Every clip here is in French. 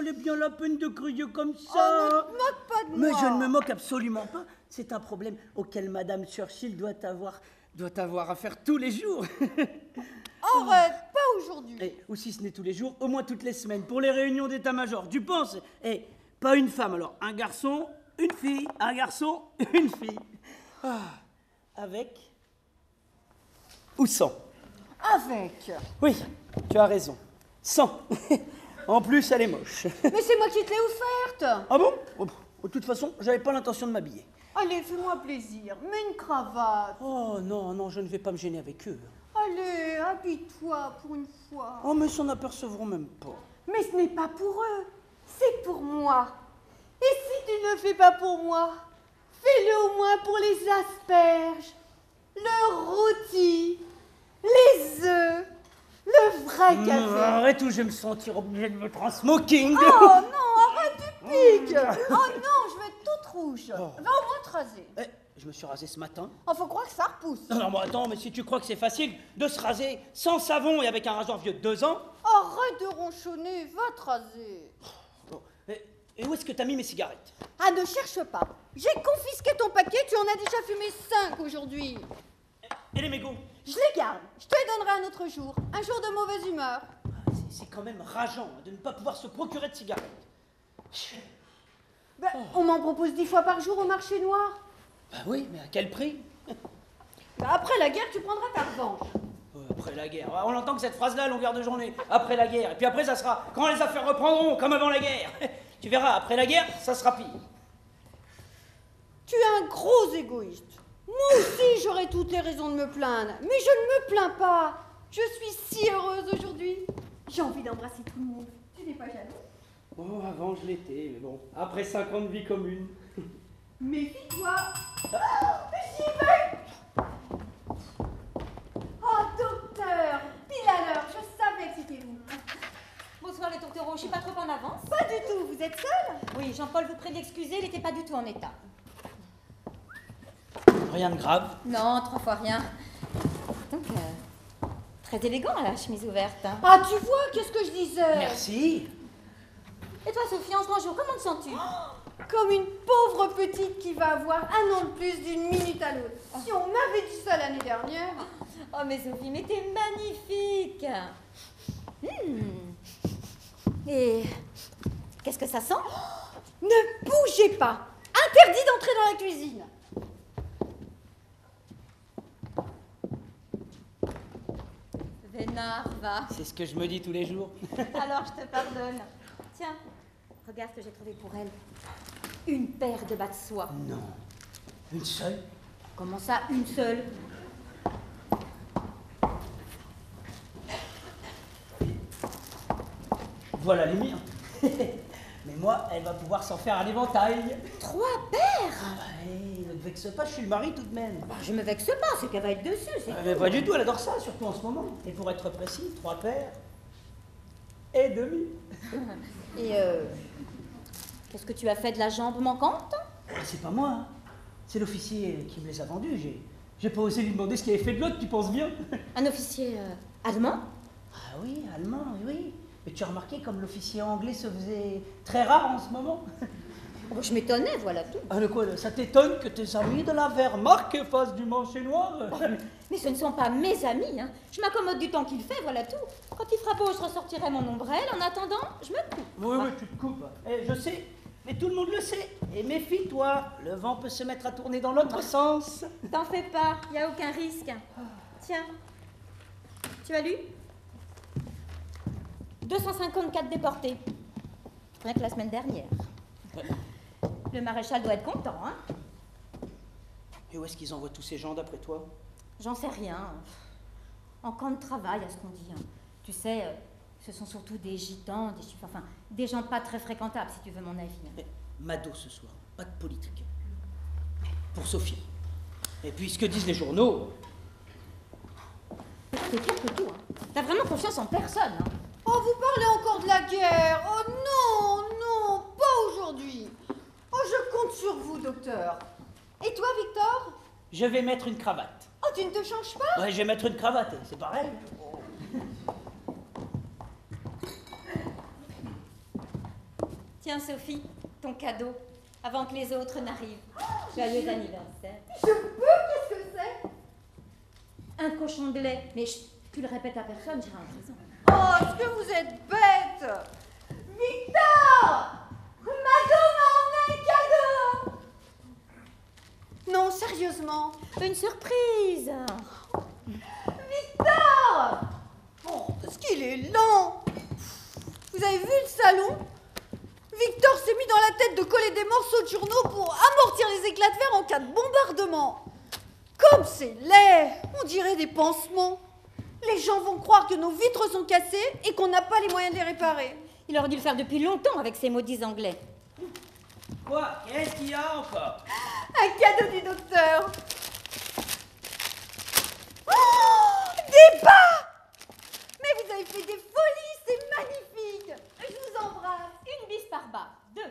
valait bien la peine de crier comme Oh, ça. ne te moque pas de moi. Mais je ne me moque absolument pas. C'est un problème auquel Madame Churchill doit avoir à faire tous les jours. Arrête, pas aujourd'hui. Ou si ce n'est tous les jours, au moins toutes les semaines, pour les réunions d'état-major. Tu penses? Pas une femme, alors un garçon, une fille, un garçon, une fille. Avec ou sans? Avec. Oui, tu as raison. Sans. En plus, elle est moche. Mais c'est moi qui te l'ai offerte. Ah bon? De toute façon, j'avais pas l'intention de m'habiller. Allez, fais-moi plaisir. Mets une cravate. Oh non, je ne vais pas me gêner avec eux. Allez, habille-toi pour une fois. Oh, mais ils s'en apercevront même pas. Mais ce n'est pas pour eux, c'est pour moi. Et si tu ne le fais pas pour moi, fais-le au moins pour les asperges, le rôti, les œufs, le vrai café. Arrête ou je vais me sentir obligé de mettre un smoking. Oh non, arrête du pique. Oh non, je vais être toute rouge. Va au moins te raser. Je me suis rasé ce matin. Oh, faut croire que ça repousse. Non, mais attends, mais si tu crois que c'est facile de se raser sans savon et avec un rasoir vieux de 2 ans... Arrête de ronchonner, va te raser. Bon, et où est-ce que t'as mis mes cigarettes? Ah, ne cherche pas. J'ai confisqué ton paquet, tu en as déjà fumé 5 aujourd'hui. Et les mégots? Je les garde. Je te les donnerai un autre jour. Un jour de mauvaise humeur. C'est quand même rageant de ne pas pouvoir se procurer de cigarettes. Ben, on m'en propose 10 fois par jour au marché noir. Bah oui, mais à quel prix? Ben, après la guerre, tu prendras ta revanche. Après la guerre. On entend que cette phrase-là à longueur de journée. Après la guerre. Et puis après, ça sera quand les affaires reprendront, comme avant la guerre. Tu verras, après la guerre, ça sera pire. Tu es un gros égoïste. Moi aussi, j'aurais toutes les raisons de me plaindre. Mais je ne me plains pas. Je suis si heureuse aujourd'hui. J'ai envie d'embrasser tout le monde. Tu n'es pas jaloux? Oh, avant je l'étais, mais bon. Après 5 ans de vie commune. Méfie-toi. J'y vais. Oh, docteur, pile à l'heure, je savais que c'était vous. Bonsoir les tourtereaux, je suis pas trop en avance. Pas du tout, vous êtes seule? Oui, Jean-Paul vous prie d'excuser, il n'était pas du tout en état. Rien de grave. Non, 3 fois rien. Donc, très élégant la chemise ouverte. Hein. Ah, tu vois, qu'est-ce que je disais? Merci. Et toi Sophie, en ce jour, comment te sens-tu? Comme une pauvre petite qui va avoir un an de plus d'une minute à l'autre. Si on m'avait dit ça l'année dernière. Oh mais Sophie, mais t'es magnifique. Et qu'est-ce que ça sent? Ne bougez pas. Interdit d'entrer dans la cuisine. Vénard, va. C'est ce que je me dis tous les jours. Alors je te pardonne. Tiens, regarde ce que j'ai trouvé pour elle. Une paire de bas de soie. Non. Une seule? Comment ça, une seule? Voilà les miens. Mais moi, elle va pouvoir s'en faire un éventail. 3 paires? Ne te vexe pas, je suis le mari tout de même. Bah, je me vexe pas, c'est qu'elle va être dessus. Mais pas du tout, elle adore ça, surtout en ce moment. Et pour être précis, 3 paires et demi. Et qu'est-ce que tu as fait de la jambe manquante? C'est pas moi, hein. C'est l'officier qui me les a vendus. J'ai pas osé lui demander ce qu'il avait fait de l'autre, tu penses bien? Un officier allemand? Ah oui, allemand, oui. Mais tu as remarqué comme l'officier anglais se faisait très rare en ce moment? Oh, je m'étonnais, voilà tout. Ah, de quoi? Ça t'étonne que tes amis de la Wehrmacht fassent du manché noir? Mais ce ne sont pas mes amis, hein. Je m'accommode du temps qu'il fait, voilà tout. Quand il fera beau, je ressortirai mon ombrelle. En attendant, je me coupe. Oui, tu te coupes. Je sais, mais tout le monde le sait. Et méfie-toi, le vent peut se mettre à tourner dans l'autre sens. T'en fais pas, il n'y a aucun risque. Tiens, tu as lu? 254 déportés. Rien que la semaine dernière. Le maréchal doit être content, hein? Et où est-ce qu'ils envoient tous ces gens d'après toi? J'en sais rien. En camp de travail, à ce qu'on dit. Hein. Tu sais, ce sont surtout des gitans, des gens pas très fréquentables, si tu veux mon avis. Hein. Mais, Mado ce soir, pas de politique. Pour Sophie. Et puis ce que disent les journaux. T'es pire que tout, hein. T'as vraiment confiance en personne, hein. Oh, vous parlez encore de la guerre. Oh non, pas aujourd'hui. Oh, je compte sur vous, docteur. Et toi, Victor? Je vais mettre une cravate. Oh, tu ne te changes pas? Ouais, je vais mettre une cravate, c'est pareil. Tiens, Sophie, ton cadeau, avant que les autres n'arrivent. Joyeux anniversaire. Je peux, qu'est-ce que c'est? Un cochon de lait. Mais tu le répètes à personne, j'irai en prison. Oh, est-ce que vous êtes bête? Victor! Mado m'a emmené un cadeau! Non, sérieusement. Une surprise. Victor! Oh, est-ce qu'il est lent? Vous avez vu le salon? Victor s'est mis dans la tête de coller des morceaux de journaux pour amortir les éclats de verre en cas de bombardement. Comme c'est laid! On dirait des pansements. Les gens vont croire que nos vitres sont cassées et qu'on n'a pas les moyens de les réparer. Il aurait dû le faire depuis longtemps avec ces maudits anglais. Quoi? Qu'est-ce qu'il y a encore? Un cadeau du docteur. Oh, des bas! Mais vous avez fait des folies, c'est magnifique. Je vous embrasse. Une bise par bas. 2.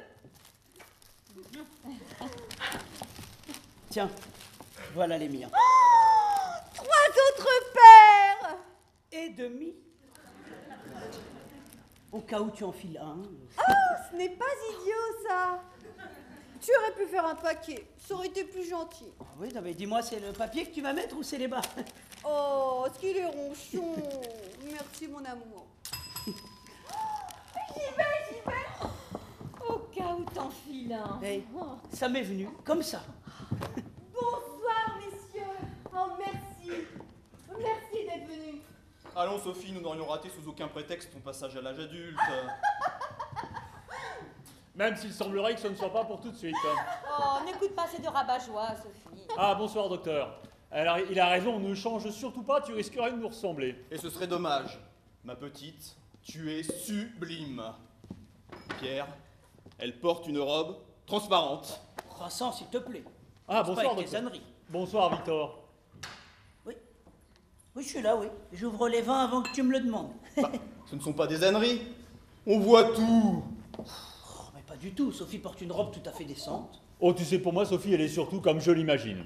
Tiens, voilà les miens. Oh, 3 autres paires. Et demi. Au cas où tu enfiles un. Oh, ce n'est pas idiot ça. Tu aurais pu faire un paquet, ça aurait été plus gentil. Ah oui, non, mais dis-moi, c'est le papier que tu vas mettre ou c'est les bas? Oh, est-ce qu'il est ronchon? Merci mon amour. J'y vais. Au cas où t'enfiles un. Hey, ça m'est venu, comme ça. Bonsoir messieurs. Oh merci. Merci d'être venus. Allons Sophie, nous n'aurions raté sous aucun prétexte ton passage à l'âge adulte. Même s'il semblerait que ce ne soit pas pour tout de suite. Oh, n'écoute pas ces deux rabat-joie, Sophie. Ah, bonsoir, docteur. Alors, il a raison, ne change surtout pas, tu risquerais de nous ressembler. Et ce serait dommage. Ma petite, tu es sublime. Pierre, elle porte une robe transparente. Croissant, s'il te plaît. Ah, C'est bonsoir, pas avec des docteur. âneries. Bonsoir, Victor. Oui. Oui, je suis là, oui. J'ouvre les vins avant que tu me le demandes. Bah, ce ne sont pas des âneries. On voit tout. Oh, mais pas du tout. Sophie porte une robe tout à fait décente. Oh, tu sais, pour moi, Sophie, elle est surtout comme je l'imagine.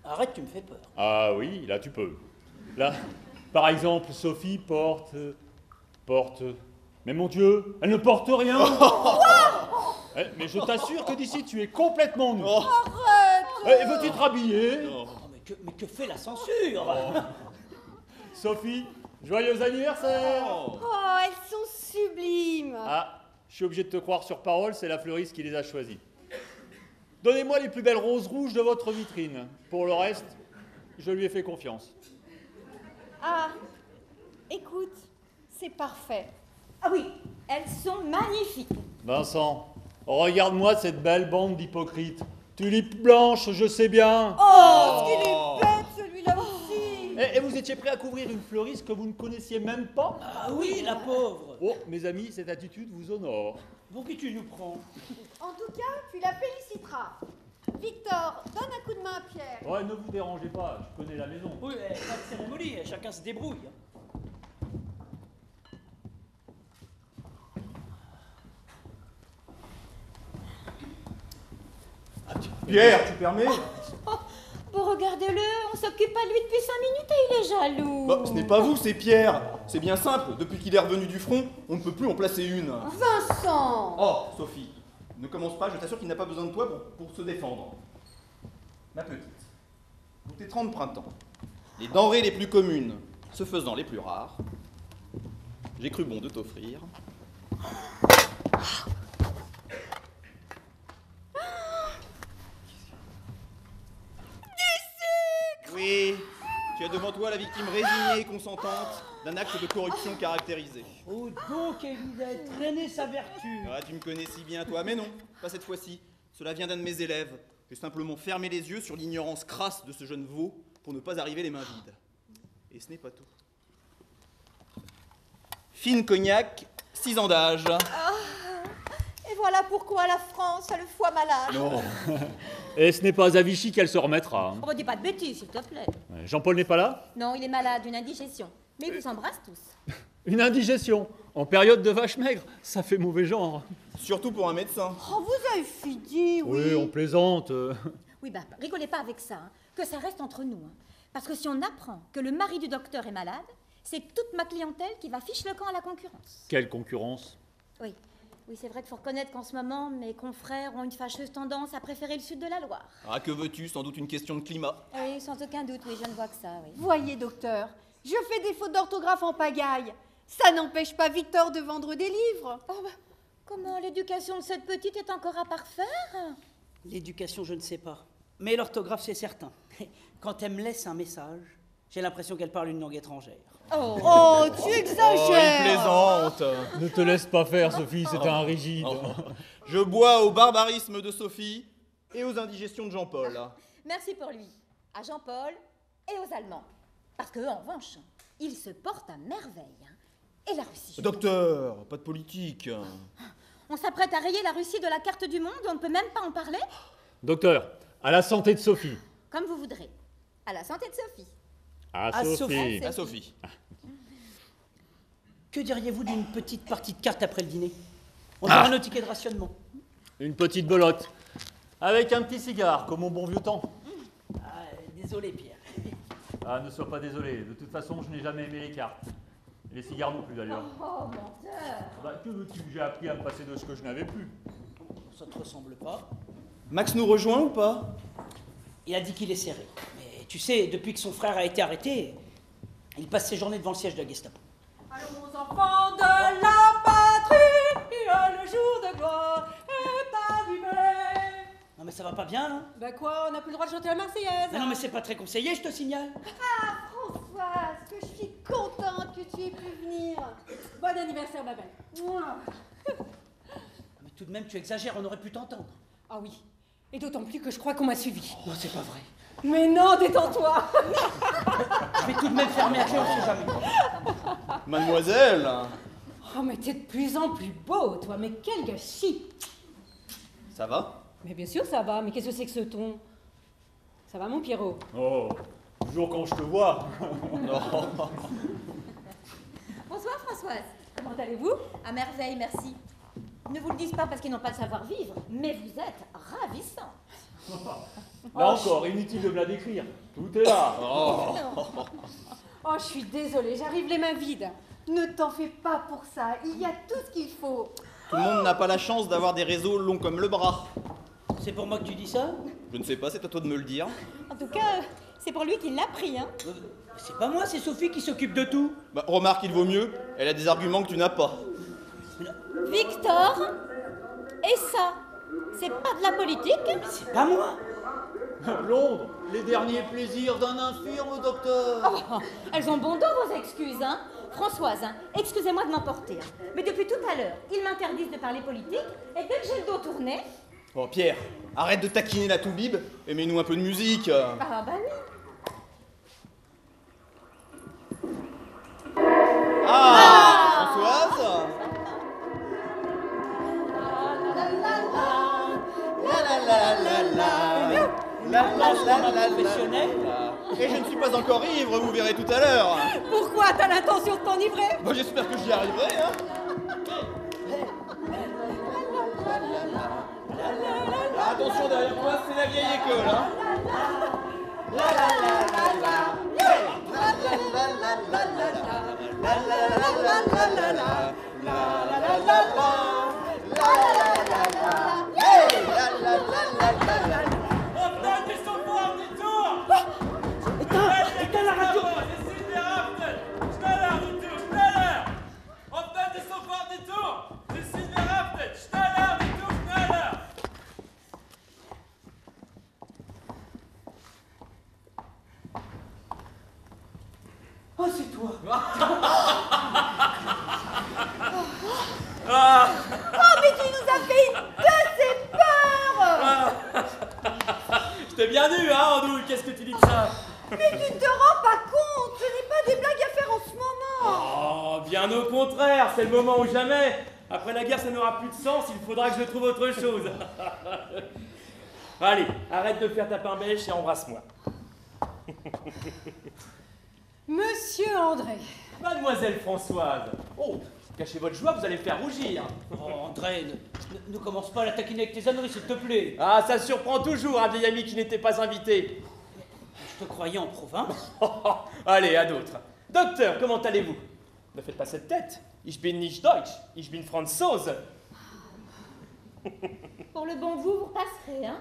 Arrête, tu me fais peur. Ah oui, là, tu peux. Là, par exemple, Sophie porte... Mais mon Dieu, elle ne porte rien. Mais je t'assure que d'ici, tu es complètement nu. Oh. Veux-tu te rhabiller? Oh. Oh, mais que fait la censure? Sophie, joyeux anniversaire. Oh. Oh, elles sont sublimes. Ah, je suis obligé de te croire sur parole, c'est la fleuriste qui les a choisies. Donnez-moi les plus belles roses rouges de votre vitrine. Pour le reste, je lui ai fait confiance. Ah, écoute, c'est parfait. Ah oui, elles sont magnifiques. Vincent, regarde-moi cette belle bande d'hypocrites. Tulipe blanche, je sais bien. Oh, ce qu'il est bête celui-là aussi. Et vous étiez prêt à couvrir une fleuriste que vous ne connaissiez même pas? Ah oui, la pauvre. Oh, mes amis, cette attitude vous honore. Pour qui tu nous prends? En tout cas, tu la féliciteras. Victor, donne un coup de main à Pierre. Ouais, ne vous dérangez pas, je connais la maison. Oui, pas de cérémonie, chacun se débrouille. Pierre, tu permets? Bon, regardez-le, on s'occupe pas de lui depuis 5 minutes et il est jaloux. Bah, ce n'est pas vous, c'est Pierre. C'est bien simple, depuis qu'il est revenu du front, on ne peut plus en placer une. Vincent. Oh, Sophie, ne commence pas, je t'assure qu'il n'a pas besoin de toi pour se défendre. Ma petite, pour tes 30 printemps, les denrées les plus communes se faisant les plus rares, j'ai cru bon de t'offrir... Oui, tu as devant toi la victime résignée et consentante d'un acte de corruption caractérisé. Oh donc, Elisabeth, traîner sa vertu. Ah, tu me connais si bien, toi. Mais non, pas cette fois-ci. Cela vient d'un de mes élèves. J'ai simplement fermé les yeux sur l'ignorance crasse de ce jeune veau pour ne pas arriver les mains vides. Et ce n'est pas tout. Fine cognac, 6 ans d'âge. Et voilà pourquoi la France a le foie malade. Non. Et ce n'est pas à Vichy qu'elle se remettra. hein. Oh, dis pas de bêtises, s'il te plaît. Jean-Paul n'est pas là? Non, il est malade d'une indigestion. Mais il vous embrasse tous. Une indigestion. En période de vache maigre, ça fait mauvais genre. Surtout pour un médecin. Oh, vous avez fini, oui. Oui, on plaisante. Oui, bah, rigolez pas avec ça, hein, que ça reste entre nous. Hein. Parce que si on apprend que le mari du docteur est malade, c'est toute ma clientèle qui va fiche le camp à la concurrence. Quelle concurrence. Oui, Oui, c'est vrai qu'il faut reconnaître qu'en ce moment, mes confrères ont une fâcheuse tendance à préférer le sud de la Loire. Ah, que veux-tu? Sans doute une question de climat. Oui, sans aucun doute, oui, je ne vois que ça, oui. Voyez, docteur, je fais des fautes d'orthographe en pagaille. Ça n'empêche pas Victor de vendre des livres. Oh, bah, comment l'éducation de cette petite est encore à parfaire? L'éducation, je ne sais pas. Mais l'orthographe, c'est certain. Quand elle me laisse un message, j'ai l'impression qu'elle parle une langue étrangère. Oh, tu exagères. Il plaisante. Ne te laisse pas faire, Sophie, c'est un rigide. Je bois au barbarisme de Sophie et aux indigestions de Jean-Paul. Merci pour lui, à Jean-Paul et aux Allemands. Parce qu'eux, en revanche, ils se portent à merveille. Et la Russie. Docteur, pas de politique. On s'apprête à rayer la Russie de la carte du monde et on ne peut même pas en parler? Docteur, à la santé de Sophie. Comme vous voudrez. À la santé de Sophie. À Sophie. À Sophie. Que diriez-vous d'une petite partie de cartes après le dîner? On aura nos tickets de rationnement. Une petite belote. Avec un petit cigare, comme au bon vieux temps. Ah, désolé, Pierre. Ah, ne sois pas désolé. De toute façon, je n'ai jamais aimé les cartes. Et les cigares non plus, d'ailleurs. Oh, menteur! Bah, que veux-tu? J'ai appris à me passer de ce que je n'avais plus. Ça ne te ressemble pas. Max nous rejoint ou pas? Il a dit qu'il est serré. Mais tu sais, depuis que son frère a été arrêté, il passe ses journées devant le siège de la Gestapo. Allons enfants de la patrie, le jour de gloire est arrivé. Non mais ça va pas bien, là? Bah quoi, on n'a plus le droit de chanter la Marseillaise. Mais non mais c'est pas très conseillé, je te signale. Ah, Françoise, que je suis contente que tu aies pu venir. Bon anniversaire, ma belle. Mouah. Mais tout de même, tu exagères, on aurait pu t'entendre. Ah oui, et d'autant plus que je crois qu'on m'a suivi. Non, c'est pas vrai. Mais non, détends-toi. Je vais tout de même fermer à clé, on sait jamais. Mademoiselle. Oh, mais t'es de plus en plus beau, toi, mais quel gâchis. Ça va? Mais bien sûr, ça va, mais qu'est-ce que c'est que ce ton? Ça va, mon Pierrot? Oh, toujours quand je te vois. Bonsoir, Françoise. Comment allez-vous? À merveille, merci. Ne vous le disent pas parce qu'ils n'ont pas le savoir-vivre, mais vous êtes ravissant. Là encore, inutile de me la décrire. Tout est là. Oh, je suis désolée, j'arrive les mains vides. Ne t'en fais pas pour ça, il y a tout ce qu'il faut. Tout le monde n'a pas la chance d'avoir des réseaux longs comme le bras. C'est pour moi que tu dis ça? Je ne sais pas, c'est à toi de me le dire. En tout cas, c'est pour lui qu'il l'a pris, hein. C'est pas moi, c'est Sophie qui s'occupe de tout. Bah, remarque, il vaut mieux. Elle a des arguments que tu n'as pas. Victor, et ça, c'est pas de la politique? C'est pas moi. Londres, les derniers plaisirs d'un infirme, docteur. Oh, elles ont bon dos, vos excuses, hein. Françoise, hein, excusez-moi de m'emporter, hein, mais depuis tout à l'heure, ils m'interdisent de parler politique, et dès que j'ai le dos tourné... Oh, Pierre, arrête de taquiner la toubib et mets-nous un peu de musique. Ah bah oui. Ah, Françoise. Et je ne suis pas encore ivre, vous verrez tout à l'heure. Pourquoi? T'as l'intention de t'enivrer? Bah, j'espère que j'y arriverai, hein. Ah, attention derrière toi, c'est la vieille école, hein. Éteins la radio. Oh, c'est toi. Oh, mais tu nous as fait de ces peurs. Je t'ai bien vu, hein, Andouille, qu'est-ce que tu dis de ça? Mais tu te rends pas compte, ce n'est pas des blagues à faire en ce moment. Oh, bien au contraire, c'est le moment ou jamais. Après la guerre, ça n'aura plus de sens, il faudra que je trouve autre chose. Allez, arrête de faire ta pain bêche et embrasse-moi. Monsieur André. Mademoiselle Françoise. Oh, cachez votre joie, vous allez me faire rougir. Oh, André, ne commence pas à la taquiner avec tes âneries, s'il te plaît. Ah, ça surprend toujours un vieil ami qui n'était pas invité. Je te croyais en province. Allez, à d'autres. Docteur, comment allez-vous? Ne faites pas cette tête. Ich bin nicht Deutsch, ich bin Franzose. Pour le bon goût, vous repasserez, hein.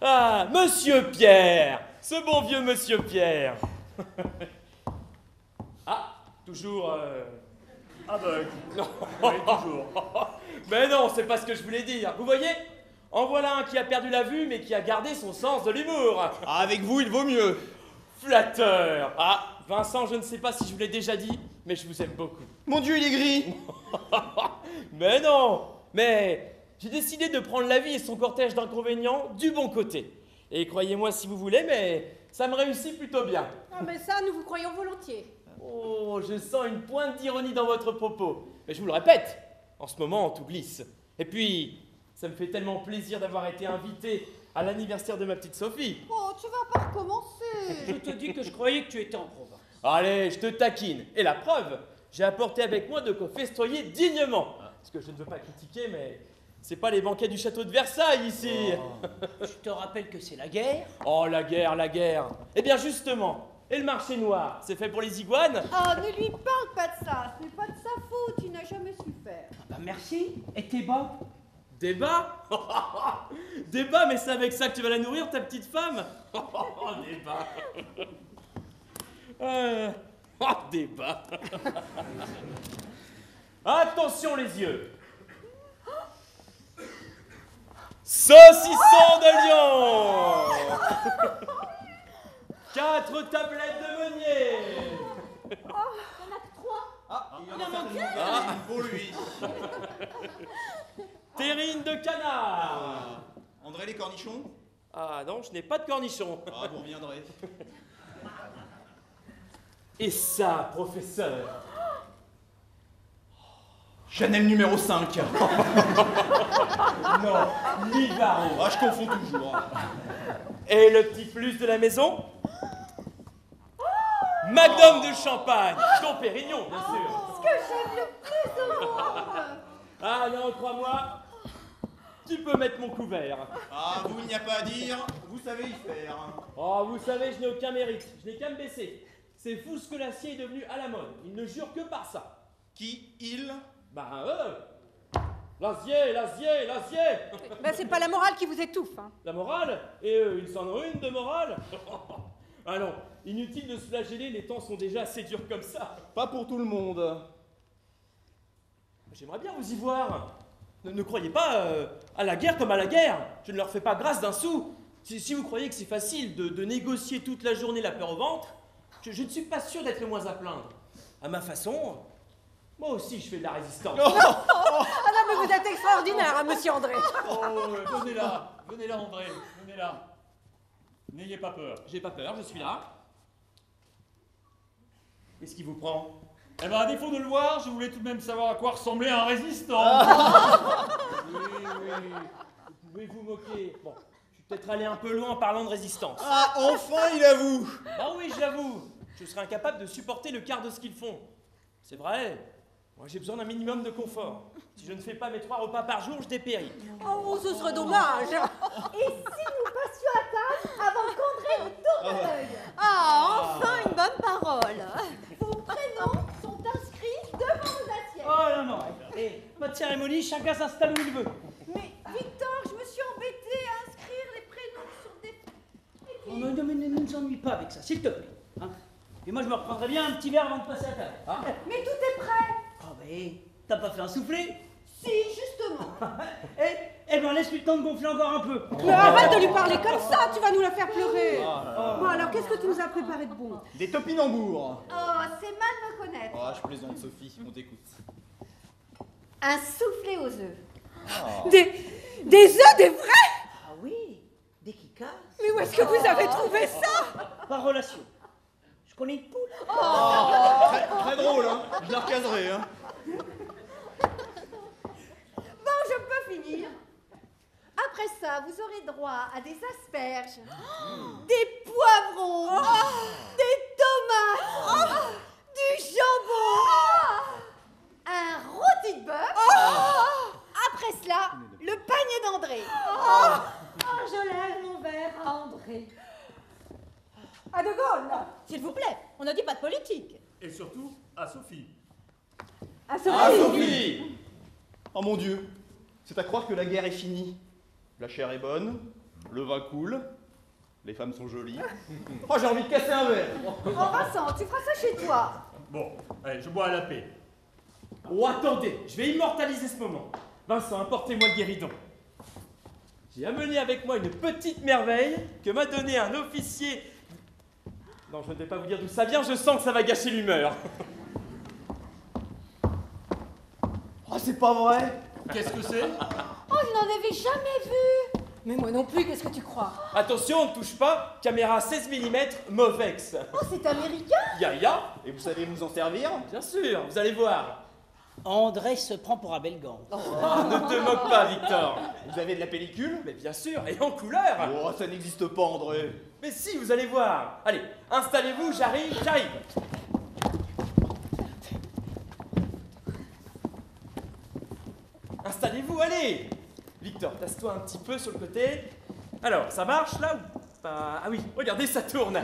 Ah, Monsieur Pierre, ce bon vieux Monsieur Pierre. Ah, toujours... Ah ben, Non. oui, toujours. Mais non, c'est pas ce que je voulais dire. Vous voyez, en voilà un qui a perdu la vue, mais qui a gardé son sens de l'humour. Ah, avec vous, il vaut mieux. Flatteur. Ah, Vincent, je ne sais pas si je vous l'ai déjà dit, mais je vous aime beaucoup. Mon Dieu, il est gris. Mais non, mais j'ai décidé de prendre la vie et son cortège d'inconvénients du bon côté. Et croyez-moi si vous voulez, mais ça me réussit plutôt bien. Ah, mais ça, nous vous croyons volontiers. Oh, je sens une pointe d'ironie dans votre propos. Mais je vous le répète, en ce moment, tout glisse. Et puis, ça me fait tellement plaisir d'avoir été invité à l'anniversaire de ma petite Sophie. Oh, tu vas pas recommencer. Je te dis que je croyais que tu étais en province. Allez, je te taquine. Et la preuve, j'ai apporté avec moi de quoi festoyer dignement. Parce que je ne veux pas critiquer, mais c'est pas les banquets du château de Versailles ici. Je te rappelle que c'est la guerre. Oh, la guerre, la guerre. Eh bien, justement, et le marché noir, c'est fait pour les iguanes? Oh, ne lui parle pas de ça. Ce n'est pas de sa faute. Il n'a jamais su faire. Bah merci. Et tes bas? Débat? Débat, mais c'est avec ça que tu vas la nourrir, ta petite femme? Débat. Débat. Attention les yeux. Saucisson de Lyon. 4 tablettes de Meunier. Il y en a que 3. Ah, il y en a manque certainement une pour lui. Terrine de canard. André les cornichons? Ah non, je n'ai pas de cornichons. Ah, vous reviendrez. Et ça, professeur? Chanel numéro 5. Non, Livaro. Ah, je confonds toujours. Et le petit plus de la maison? Magnum de champagne. Dom Pérignon, bien sûr. Ce que j'aime le plus au monde. Ah non, crois-moi, tu peux mettre mon couvert. Ah, vous, il n'y a pas à dire. Vous savez y faire. Oh, vous savez, je n'ai aucun mérite. Je n'ai qu'à me baisser. C'est fou ce que l'acier est devenu à la mode. Il ne jure que par ça. Qui? Il? Bah, l'acier, l'acier, l'acier. Ben, c'est pas la morale qui vous étouffe. Hein. La morale? Et eux, ils s'en ont une de morale? Ah non, inutile de se flageller, les temps sont déjà assez durs comme ça. Pas pour tout le monde. J'aimerais bien vous y voir. Ne croyez pas à la guerre comme à la guerre. Je ne leur fais pas grâce d'un sou. Si vous croyez que c'est facile de négocier toute la journée la peur au ventre, je ne suis pas sûr d'être le moins à plaindre. À ma façon, moi aussi je fais de la résistance. Ah non, mais vous êtes extraordinaire, hein, monsieur André. Oh, venez là, André, venez là. N'ayez pas peur. J'ai pas peur, je suis là. Qu'est-ce qui vous prend? Eh ben, à défaut de le voir, je voulais tout de même savoir à quoi ressemblait un résistant. Oui, vous pouvez vous moquer. Bon, je suis peut-être allé un peu loin en parlant de résistance. Ah, enfin, il avoue. Ah oui, je l'avoue, je serais incapable de supporter le quart de ce qu'ils font. C'est vrai, moi j'ai besoin d'un minimum de confort. Si je ne fais pas mes 3 repas par jour, je dépéris. Oh, ce serait dommage. Et si nous passions à table avant qu'André ne tourne l'œil? Ah, enfin une bonne parole. Vos prénoms sont inscrits devant vos assiettes. Oh non, non. Et pas de cérémonie, chacun s'installe où il veut. Mais Victor, je me suis embêtée à inscrire les prénoms sur des... Oh, non, mais ne nous ennuie pas avec ça, s'il te plaît. Hein. Et moi, je me reprendrai bien un petit verre avant de passer à table. Ah, Mais tout est prêt. mais t'as pas fait un soufflé? Si, justement. Eh ben, laisse-lui le temps de gonfler encore un peu. Mais arrête de lui parler comme ça, tu vas nous la faire pleurer. Bon, alors, qu'est-ce que tu nous as préparé de bon? Des topinambours. Oh, c'est mal me connaître. Ah, je plaisante, Sophie, on t'écoute. Un soufflé aux œufs. Des œufs, des vrais? Ah oui, des qui cassent. Mais où est-ce que vous avez trouvé ça? Par relation. Je connais une poule. Très, très drôle, hein. Je la recaserai, hein. Bon, je peux finir. Après ça, vous aurez droit à des asperges, des poivrons, des tomates, du jambon, un rôti de bœuf. Après cela, le panier d'André. Je lève mon verre à André. À De Gaulle. S'il vous plaît, on ne dit pas de politique. Et surtout, à Sophie. À Ah, Sophie. Sophie. Oh mon Dieu. C'est à croire que la guerre est finie. La chair est bonne, le vin coule, les femmes sont jolies. Oh, j'ai envie de casser un verre. Oh Vincent, tu feras ça chez toi. Bon, allez, je bois à la paix. Oh, attendez, je vais immortaliser ce moment. Vincent, apportez-moi le guéridon. J'ai amené avec moi une petite merveille que m'a donné un officier. Non, je ne vais pas vous dire d'où ça vient, je sens que ça va gâcher l'humeur. Oh, c'est pas vrai. Qu'est-ce que c'est? Oh, je n'en avais jamais vu. Mais moi non plus, qu'est-ce que tu crois? Attention, on ne touche pas, caméra 16 mm, Movex. Oh, c'est américain. Ya, Et vous savez vous en servir? bien sûr, vous allez voir. André se prend pour un belgan. Oh, ne te moque pas, Victor. Vous avez de la pellicule? Mais bien sûr, et en couleur. Oh, ça n'existe pas, André. Mais si, vous allez voir. Allez, installez-vous, j'arrive. Installez-vous, allez. Victor, tasse-toi un petit peu sur le côté. Alors, ça marche là ou pas? Ah oui, regardez, ça tourne.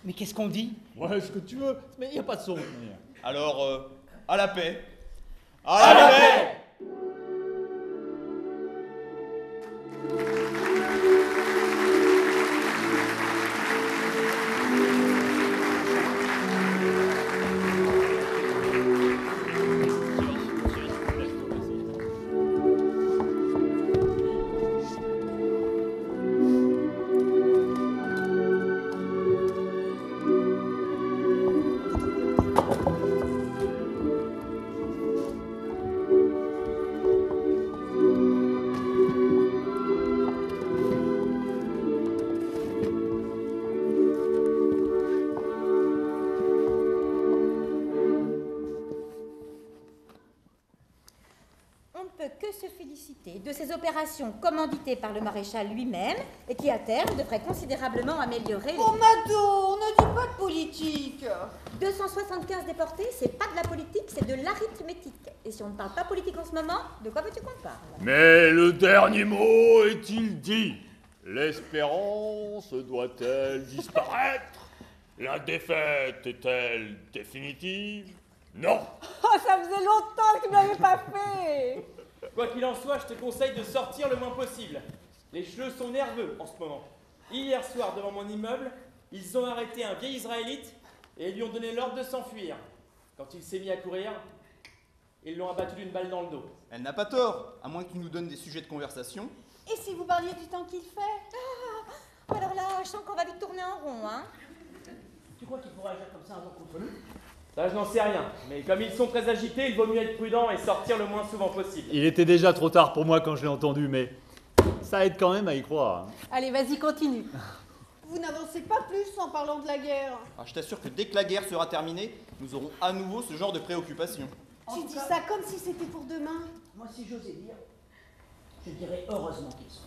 Mais qu'est-ce qu'on dit? Ouais, ce que tu veux, mais il n'y a pas de son. Alors, à la paix. À la paix. Que se féliciter de ces opérations commanditées par le maréchal lui-même et qui, à terme, devraient considérablement améliorer les... Oh Mado, ne dis pas de politique. 275 déportés, c'est pas de la politique, c'est de l'arithmétique. Et si on ne parle pas politique en ce moment, de quoi veux-tu qu'on parle? Mais le dernier mot est-il dit? L'espérance doit-elle disparaître? La défaite est-elle définitive? Non. Oh, ça faisait longtemps que tu ne l'avais pas fait. Quoi qu'il en soit, je te conseille de sortir le moins possible. Les cheveux sont nerveux en ce moment. Hier soir, devant mon immeuble, ils ont arrêté un vieil Israélite et lui ont donné l'ordre de s'enfuir. Quand il s'est mis à courir, ils l'ont abattu d'une balle dans le dos. Elle n'a pas tort, à moins que tu nous donnes des sujets de conversation. Et si vous parliez du temps qu'il fait? Alors là, je sens qu'on va vite tourner en rond, hein. Tu crois qu'il pourrait agir comme ça un jour contre nous? Ça, je n'en sais rien. Mais comme ils sont très agités, il vaut mieux être prudent et sortir le moins souvent possible. Il était déjà trop tard pour moi quand je l'ai entendu, mais ça aide quand même à y croire. Allez, vas-y, continue. Vous n'avancez pas plus en parlant de la guerre. Ah, je t'assure que dès que la guerre sera terminée, nous aurons à nouveau ce genre de préoccupation. Tu dis ça comme si c'était pour demain. Moi, si j'osais dire, je dirais heureusement qu'il soit.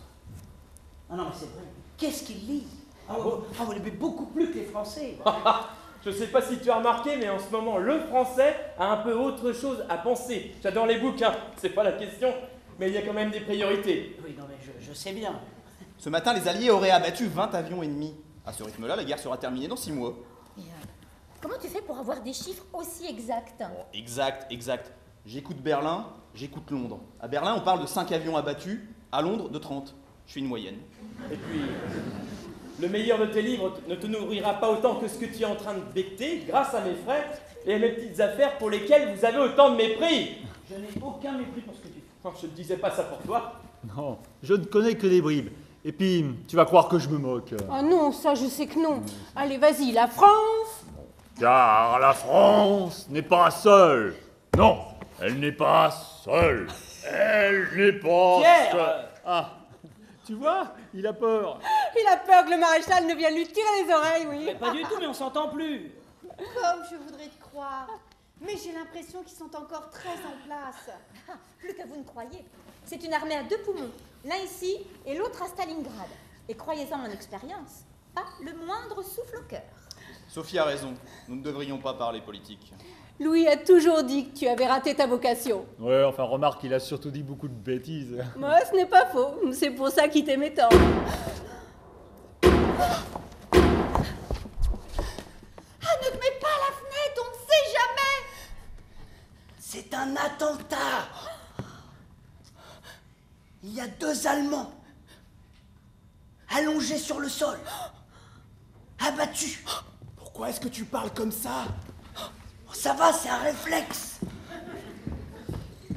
Ah non, mais c'est vrai. Qu'est-ce qu'il lit? Vous l'aimez beaucoup plus que les Français. Je sais pas si tu as remarqué, mais en ce moment, le français a un peu autre chose à penser. J'adore les bouquins, c'est pas la question, mais il y a quand même des priorités. Oui, non, mais je sais bien. Ce matin, les Alliés auraient abattu 20 avions ennemis. À ce rythme-là, la guerre sera terminée dans 6 mois. Et, comment tu fais pour avoir des chiffres aussi exacts? Oh, exact. J'écoute Berlin, j'écoute Londres. À Berlin, on parle de 5 avions abattus, à Londres, de 30. Je fais une moyenne. Et puis, le meilleur de tes livres ne te nourrira pas autant que ce que tu es en train de becter grâce à mes frais et à mes petites affaires pour lesquelles vous avez autant de mépris. Je n'ai aucun mépris pour ce que tu fais. Oh, je ne disais pas ça pour toi. Non, je ne connais que des bribes. Et puis, tu vas croire que je me moque. Oh non, ça je sais que non. Allez, vas-y, la France. Car la France n'est pas seule. Non, elle n'est pas seule. Elle n'est pas Pierre seule. Ah, tu vois, il a peur. Il a peur que le maréchal ne vienne lui tirer les oreilles, oui. Mais pas du tout, mais on s'entend plus. Comme je voudrais te croire. Mais j'ai l'impression qu'ils sont encore très en place. Ah, plus que vous ne croyez. C'est une armée à 2 poumons. L'un ici et l'autre à Stalingrad. Et croyez-en mon expérience, pas le moindre souffle au cœur. Sophie a raison, nous ne devrions pas parler politique. Louis a toujours dit que tu avais raté ta vocation. Ouais, enfin, remarque, il a surtout dit beaucoup de bêtises. Moi, ce n'est pas faux. C'est pour ça qu'il t'aimait tant. Ah, ne te mets pas à la fenêtre, on ne sait jamais. C'est un attentat. il y a 2 Allemands allongés sur le sol, abattus. Pourquoi est-ce que tu parles comme ça? Ça va, c'est un réflexe.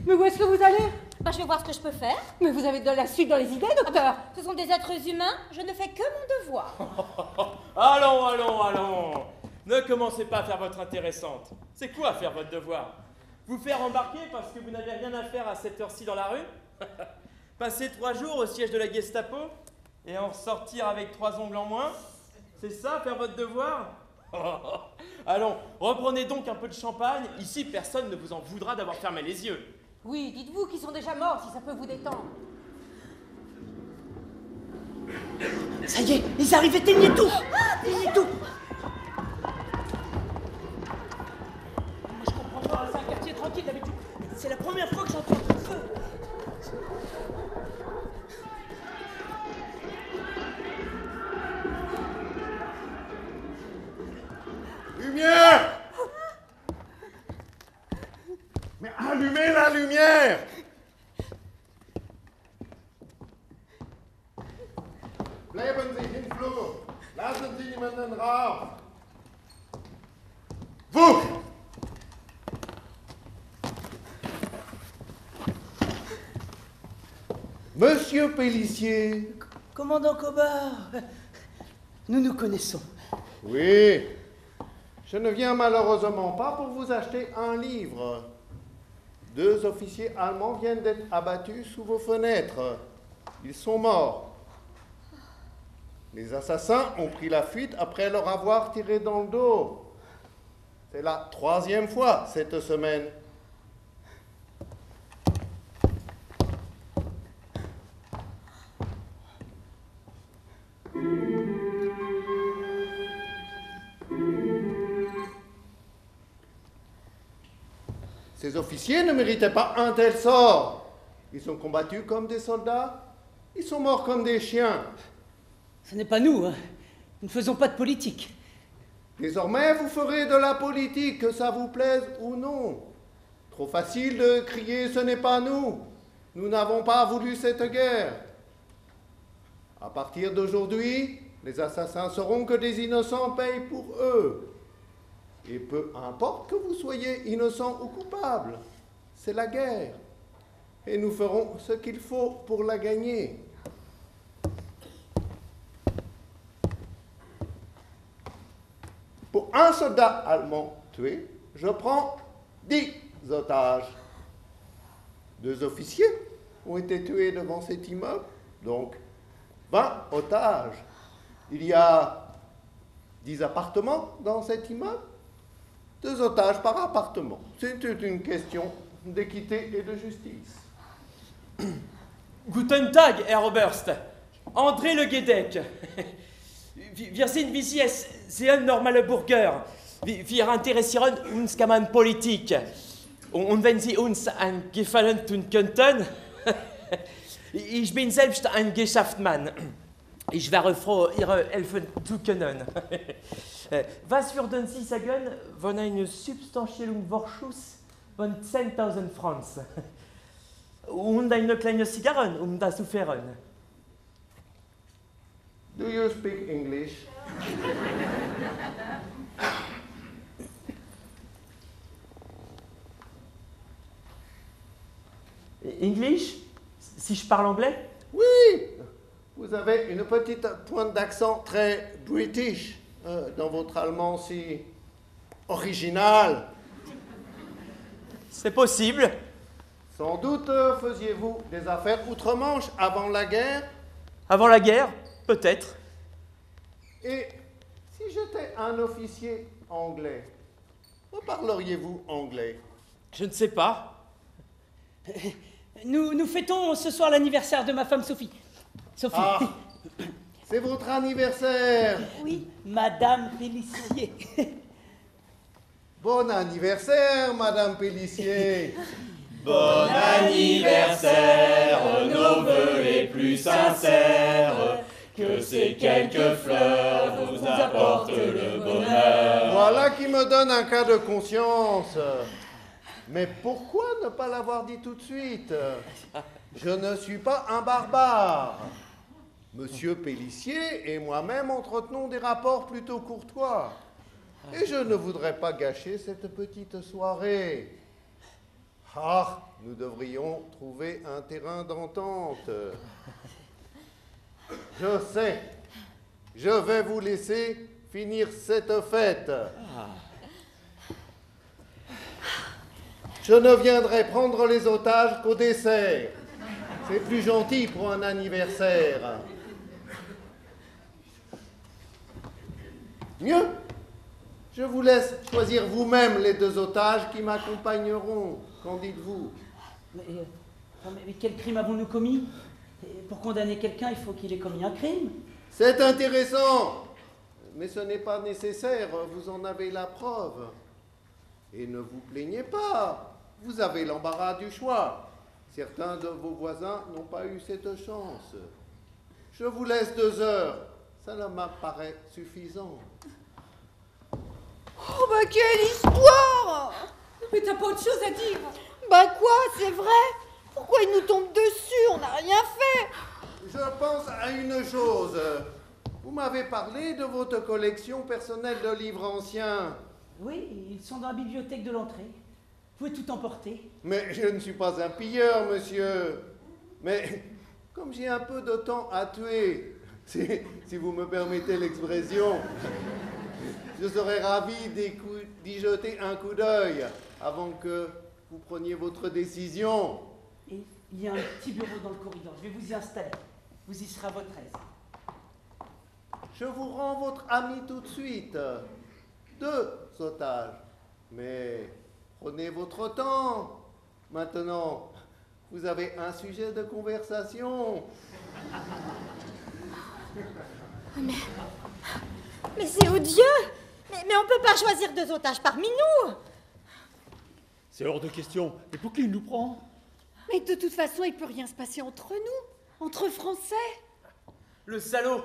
Mais où est-ce que vous allez? Bah, je vais voir ce que je peux faire. Mais vous avez de la suite dans les idées, docteur. Ce sont des êtres humains, je ne fais que mon devoir. Allons. Ne commencez pas à faire votre intéressante. C'est quoi faire votre devoir? Vous faire embarquer parce que vous n'avez rien à faire à cette heure-ci dans la rue? Passer 3 jours au siège de la Gestapo et en ressortir avec 3 ongles en moins? C'est ça, faire votre devoir? Allons, reprenez donc un peu de champagne. Ici, personne ne vous en voudra d'avoir fermé les yeux. Oui, dites-vous qu'ils sont déjà morts, si ça peut vous détendre. Ça y est, ils arrivent, éteignez tout. Éteignez tout. Moi, je comprends pas, c'est un quartier tranquille d'habitude. C'est la première fois que j'entends le feu. Lumière! Mais allumez la lumière! Bleiben Sie im Flur! Lassen Sie niemanden raus! Vous! Monsieur Pélissier! Commandant Cobard, nous nous connaissons. Oui. Je ne viens malheureusement pas pour vous acheter un livre. 2 officiers allemands viennent d'être abattus sous vos fenêtres. Ils sont morts. Les assassins ont pris la fuite après leur avoir tiré dans le dos. C'est la 3e fois cette semaine. Ces officiers ne méritaient pas un tel sort. Ils ont combattu comme des soldats, ils sont morts comme des chiens. Ce n'est pas nous, hein. Nous ne faisons pas de politique. Désormais, vous ferez de la politique, que ça vous plaise ou non. Trop facile de crier « ce n'est pas nous ». Nous n'avons pas voulu cette guerre. À partir d'aujourd'hui, les assassins sauront que des innocents payent pour eux. Et peu importe que vous soyez innocent ou coupable, c'est la guerre. Et nous ferons ce qu'il faut pour la gagner. Pour un soldat allemand tué, je prends 10 otages. 2 officiers ont été tués devant cet immeuble, donc 20 otages. Il y a 10 appartements dans cet immeuble. 2 otages par appartement. C'est une question d'équité et de justice. Guten Tag, Herr Oberst. André Le Guédec. Wir sind wie Sie es sehen normale Bürger. Wir interessieren uns an Politik. Und wenn Sie uns einen Gefallen tun könnten, ich bin selbst ein Geschäftsmann. Ich wäre froh, Ihre helfen zu können. Was würden Sie sagen, wenn eine substanziellen Vorschuss von 10.000 Francs und eine kleine Zigarre, das zu fahren? Do you speak English? English? Si je parle anglais? Oui! Vous avez une petite pointe d'accent très british dans votre allemand si original. C'est possible. Sans doute faisiez-vous des affaires outre-Manche avant la guerre? Avant la guerre, peut-être. Et si j'étais un officier anglais, parleriez-vous anglais? Je ne sais pas. Nous fêtons ce soir l'anniversaire de ma femme Sophie. Sophie. Ah, c'est votre anniversaire. Oui, Madame Pélissier. Bon anniversaire, Madame Pélissier. Bon anniversaire, nos vœux les plus sincères, que ces quelques fleurs vous apportent le bonheur. Voilà qui me donne un cas de conscience. Mais pourquoi ne pas l'avoir dit tout de suite? Je ne suis pas un barbare. Monsieur Pélissier et moi-même entretenons des rapports plutôt courtois. Et je ne voudrais pas gâcher cette petite soirée. Ah, nous devrions trouver un terrain d'entente. Je sais, je vais vous laisser finir cette fête. Je ne viendrai prendre les otages qu'au dessert. C'est plus gentil pour un anniversaire. Mieux, je vous laisse choisir vous-même les 2 otages qui m'accompagneront. Qu'en dites-vous? Mais quel crime avons-nous commis? Pour condamner quelqu'un, il faut qu'il ait commis un crime. C'est intéressant, mais ce n'est pas nécessaire, vous en avez la preuve. Et ne vous plaignez pas, vous avez l'embarras du choix. Certains de vos voisins n'ont pas eu cette chance. Je vous laisse 2 heures, cela m'apparaît suffisant. Oh bah quelle histoire! Mais t'as pas autre chose à dire? Bah quoi, c'est vrai? Pourquoi il nous tombe dessus? On n'a rien fait! Je pense à une chose. Vous m'avez parlé de votre collection personnelle de livres anciens. Oui, ils sont dans la bibliothèque de l'entrée. Vous pouvez tout emporter. Mais je ne suis pas un pilleur, monsieur. Mais comme j'ai un peu de temps à tuer, si vous me permettez l'expression, je serais ravi d'y jeter un coup d'œil avant que vous preniez votre décision. Et il y a un petit bureau dans le corridor. Je vais vous y installer. Vous y serez à votre aise. Je vous rends votre ami tout de suite. 2 otages. Mais prenez votre temps. Maintenant, vous avez un sujet de conversation. Mais c'est odieux. Mais on peut pas choisir 2 otages parmi nous. C'est hors de question. Et pour qui il nous prend? Mais de toute façon, il peut rien se passer entre nous, entre Français. Le salaud,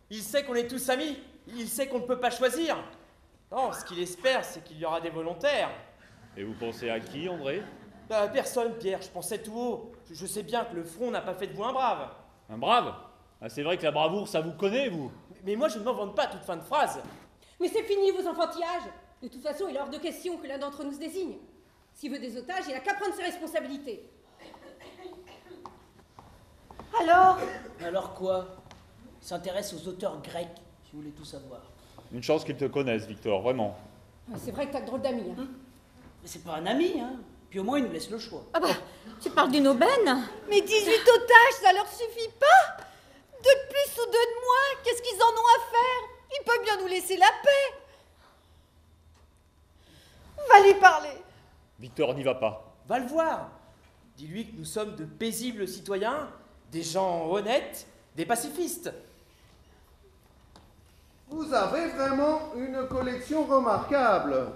il sait qu'on est tous amis. Il sait qu'on ne peut pas choisir. Non, ce qu'il espère, c'est qu'il y aura des volontaires. Et vous pensez à qui, André? Bah, personne, Pierre, je pensais tout haut. Je sais bien que le front n'a pas fait de vous un brave. Un brave? Ah, c'est vrai que la bravoure, ça vous connaît, vous? Mais moi, je ne m'invente pas toute fin de phrase. Mais c'est fini vos enfantillages. De toute façon, il est hors de question que l'un d'entre nous se désigne. S'il veut des otages, il a qu'à prendre ses responsabilités. Alors quoi? Il s'intéresse aux auteurs grecs, si vous voulez tout savoir. Une chance qu'ils te connaissent, Victor, vraiment. C'est vrai que t'as de drôle d'amis. Hein. Mais c'est pas un ami, hein. Puis au moins, il nous laisse le choix. Ah bah, tu parles d'une aubaine? Mais 18 otages, ça leur suffit pas? 2 de plus ou 2 de moins, qu'est-ce qu'ils en ont à faire? Ils peuvent bien nous laisser la paix. Va lui parler. Victor n'y va pas. Va le voir. Dis-lui que nous sommes de paisibles citoyens, des gens honnêtes, des pacifistes. Vous avez vraiment une collection remarquable.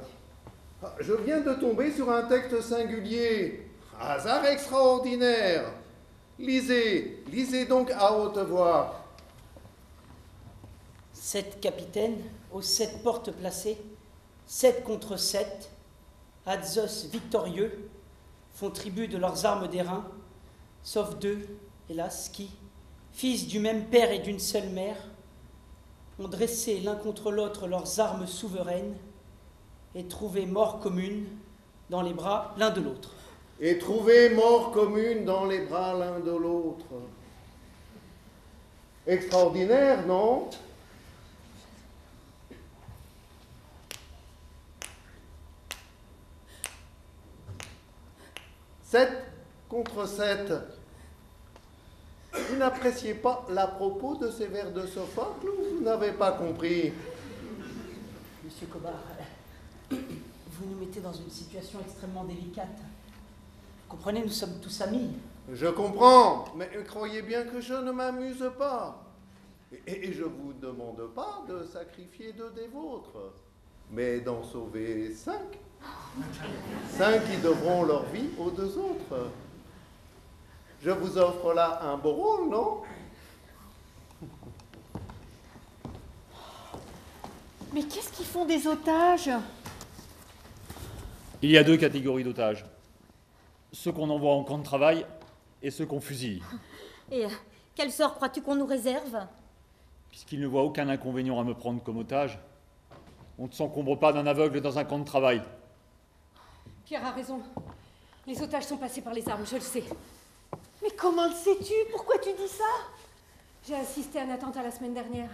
Je viens de tomber sur un texte singulier. Hasard extraordinaire. Lisez, lisez donc à haute voix. 7 capitaines, aux 7 portes placées, 7 contre 7, Adzos victorieux, font tribut de leurs armes d'airain, sauf 2, hélas, qui, fils du même père et d'une seule mère, ont dressé l'un contre l'autre leurs armes souveraines et trouvé mort commune dans les bras l'un de l'autre. Et trouvé mort commune dans les bras l'un de l'autre. Extraordinaire, non? Sept contre 7. Vous n'appréciez pas l'à propos de ces vers de Sophocle ou vous n'avez pas compris? Monsieur Cobard, vous nous mettez dans une situation extrêmement délicate. Vous comprenez, nous sommes tous amis. Je comprends, mais croyez bien que je ne m'amuse pas. Et je ne vous demande pas de sacrifier 2 des vôtres, mais d'en sauver 5. 5 qui devront leur vie aux 2 autres. Je vous offre là un beau rôle, non? Mais qu'est-ce qu'ils font des otages? Il y a deux catégories d'otages. Ceux qu'on envoie en camp de travail et ceux qu'on fusille. Et quel sort crois-tu qu'on nous réserve? Puisqu'il ne voit aucun inconvénient à me prendre comme otage, on ne s'encombre pas d'un aveugle dans un camp de travail. Pierre a raison. Les otages sont passés par les armes, je le sais. Mais comment le sais-tu? Pourquoi tu dis ça? J'ai assisté à un attentat la semaine dernière.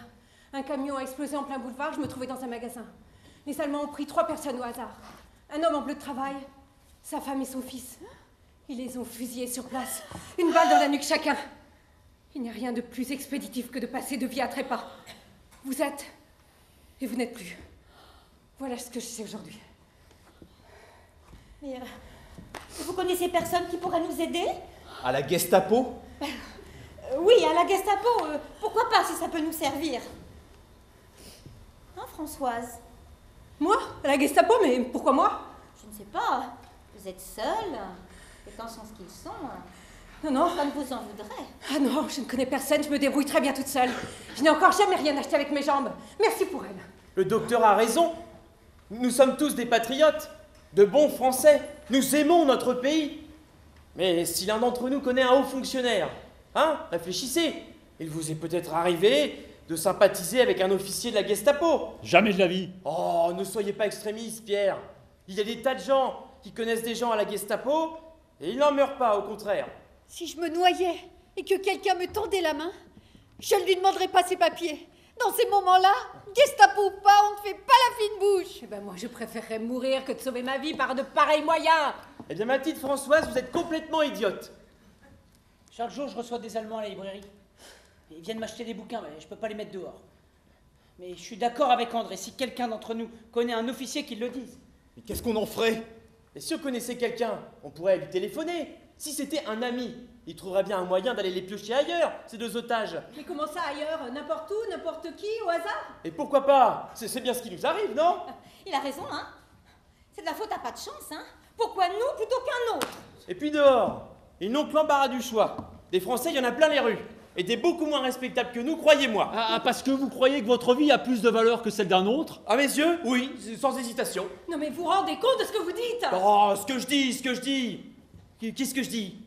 Un camion a explosé en plein boulevard, je me trouvais dans un magasin. Les Allemands ont pris 3 personnes au hasard. Un homme en bleu de travail, sa femme et son fils. Ils les ont fusillés sur place. Une balle dans la nuque chacun. Il n'y a rien de plus expéditif que de passer de vie à trépas. Vous êtes et vous n'êtes plus. Voilà ce que je sais aujourd'hui. Mais vous connaissez personne qui pourrait nous aider? À la Gestapo? Oui, à la Gestapo. Pourquoi pas si ça peut nous servir? Hein, Françoise? Moi? À la Gestapo? Mais pourquoi moi? Je ne sais pas. Vous êtes seule. Les temps sont ce qu'ils sont. Non, non. Ça ne vous en voudrait. Ah non, je ne connais personne, je me débrouille très bien toute seule. Je n'ai encore jamais rien acheté avec mes jambes. Merci pour elle. Le docteur a raison. Nous sommes tous des patriotes, de bons Français. Nous aimons notre pays. Mais si l'un d'entre nous connaît un haut fonctionnaire, hein, réfléchissez. Il vous est peut-être arrivé de sympathiser avec un officier de la Gestapo. Jamais de la vie. Oh, ne soyez pas extrémiste, Pierre. Il y a des tas de gens qui connaissent des gens à la Gestapo et ils n'en meurent pas, au contraire. Si je me noyais et que quelqu'un me tendait la main, je ne lui demanderais pas ses papiers. Dans ces moments-là, Gestapo ou pas, on ne fait pas la fine bouche. Eh ben moi, je préférerais mourir que de sauver ma vie par de pareils moyens. Eh bien, ma petite Françoise, vous êtes complètement idiote. Chaque jour, je reçois des Allemands à la librairie. Ils viennent m'acheter des bouquins, mais je ne peux pas les mettre dehors. Mais je suis d'accord avec André, si quelqu'un d'entre nous connaît un officier, qu'il le dise. Mais qu'est-ce qu'on en ferait? Et si on connaissait quelqu'un, on pourrait lui téléphoner. Si c'était un ami, il trouverait bien un moyen d'aller les piocher ailleurs, ces deux otages. Mais comment ça ailleurs? N'importe où, n'importe qui, au hasard? Et pourquoi pas? C'est bien ce qui nous arrive, non? Il a raison, hein? C'est de la faute à pas de chance, hein? Pourquoi nous plutôt qu'un autre? Et puis dehors, ils n'ont que l'embarras du choix. Des Français, il y en a plein les rues. Et des beaucoup moins respectables que nous, croyez-moi. Ah, parce que vous croyez que votre vie a plus de valeur que celle d'un autre? À mes yeux, oui, sans hésitation. Non mais vous vous rendez compte de ce que vous dites? Oh, ce que je dis. Qu'est-ce que je dis?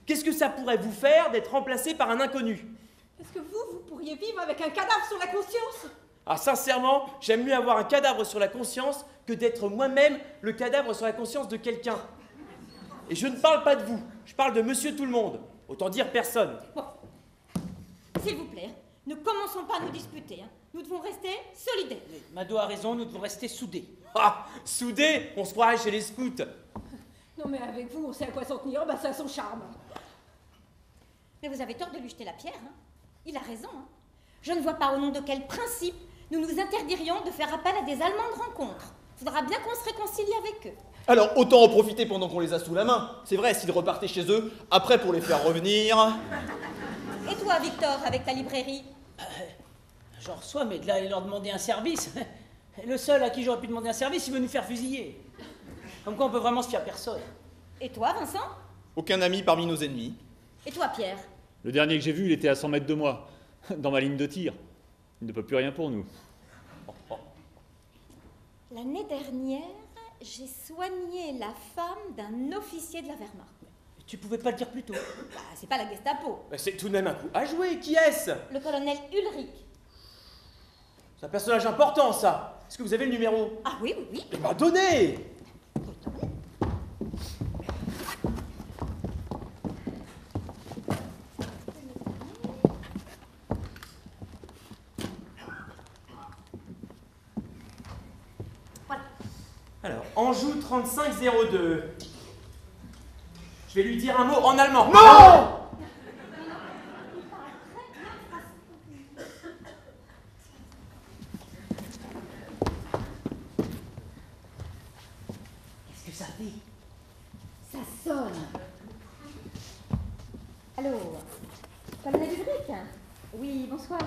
Qu'est-ce que ça pourrait vous faire d'être remplacé par un inconnu? Est-ce que vous pourriez vivre avec un cadavre sur la conscience? Ah, sincèrement, j'aime mieux avoir un cadavre sur la conscience que d'être moi-même le cadavre sur la conscience de quelqu'un. Et je ne parle pas de vous, je parle de monsieur tout le monde. Autant dire personne. Bon, s'il vous plaît, ne commençons pas à nous disputer. Hein. Nous devons rester solidaires. Mado a raison, nous devons rester soudés. Ah, soudés, on se croirait chez les scouts. Non mais avec vous, on sait à quoi s'en tenir, bah ça a son charme. Mais vous avez tort de lui jeter la pierre. Hein. Il a raison. Hein. Je ne vois pas au nom de quel principe nous nous interdirions de faire appel à des Allemands de rencontre. Il faudra bien qu'on se réconcilie avec eux. Alors autant en profiter pendant qu'on les a sous la main. C'est vrai, s'ils repartaient chez eux, après pour les faire revenir... Et toi, Victor, avec ta librairie? J'en reçois, mais de là aller leur demander un service. Le seul à qui j'aurais pu demander un service, il veut nous faire fusiller. Comme quoi on peut vraiment se fier à personne. Et toi, Vincent? Aucun ami parmi nos ennemis. Et toi, Pierre? Le dernier que j'ai vu, il était à 100 mètres de moi, dans ma ligne de tir. Il ne peut plus rien pour nous. L'année dernière, j'ai soigné la femme d'un officier de la Wehrmacht. Tu pouvais pas le dire plus tôt. Bah, c'est pas la Gestapo. Mais c'est tout de même un coup à jouer, qui est-ce? Le colonel Ulrich. C'est un personnage important, ça. Est-ce que vous avez le numéro? Ah oui, oui, oui. Eh ben, donnez! Voilà. Alors, Anjou 3502. Je vais lui dire un mot en allemand. Non! Qu'est-ce que ça fait? Ça sonne. Allô? Colonel Ulrich? Oui, bonsoir.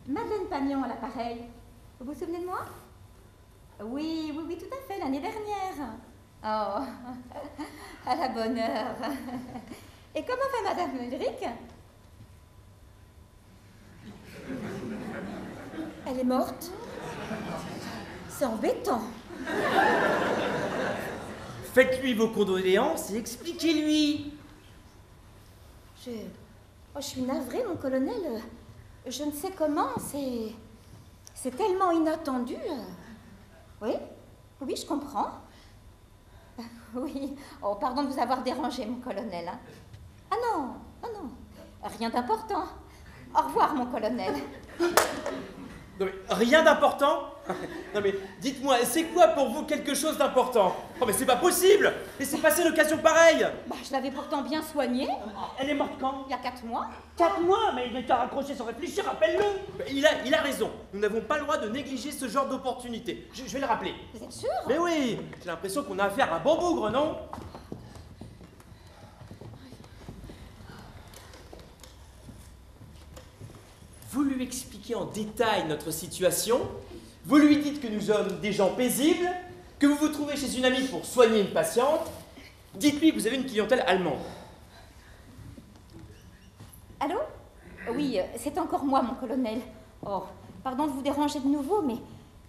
Madeleine Pagnon à l'appareil. Vous vous souvenez de moi? Oui, oui, oui, tout à fait, l'année dernière. Oh, à la bonne heure. Et comment va Madame Ulrich? Elle est morte? C'est embêtant. Faites-lui vos condoléances et expliquez-lui. Je suis navrée, mon colonel. Je ne sais comment, c'est tellement inattendu. Oui, oui, je comprends. Oui, oh, pardon de vous avoir dérangé, mon colonel. Hein. Ah non, non, rien d'important. Au revoir, mon colonel. Non mais, rien d'important? Non mais, dites-moi, c'est quoi pour vous quelque chose d'important? Oh mais c'est pas possible! Laissez passer une occasion pareille! Bah, je l'avais pourtant bien soignée. Elle est morte quand? Il y a 4 mois. 4 mois? Mais il t'a raccroché sans réfléchir, rappelle-le! Il a raison. Nous n'avons pas le droit de négliger ce genre d'opportunité. Je vais le rappeler. Vous êtes sûr? Mais oui! J'ai l'impression qu'on a affaire à un bon bougre, non? Vous lui expliquez en détail notre situation, vous lui dites que nous sommes des gens paisibles, que vous vous trouvez chez une amie pour soigner une patiente, dites-lui que vous avez une clientèle allemande. Allô? Oui, c'est encore moi, mon colonel. Oh, pardon de vous déranger de nouveau, mais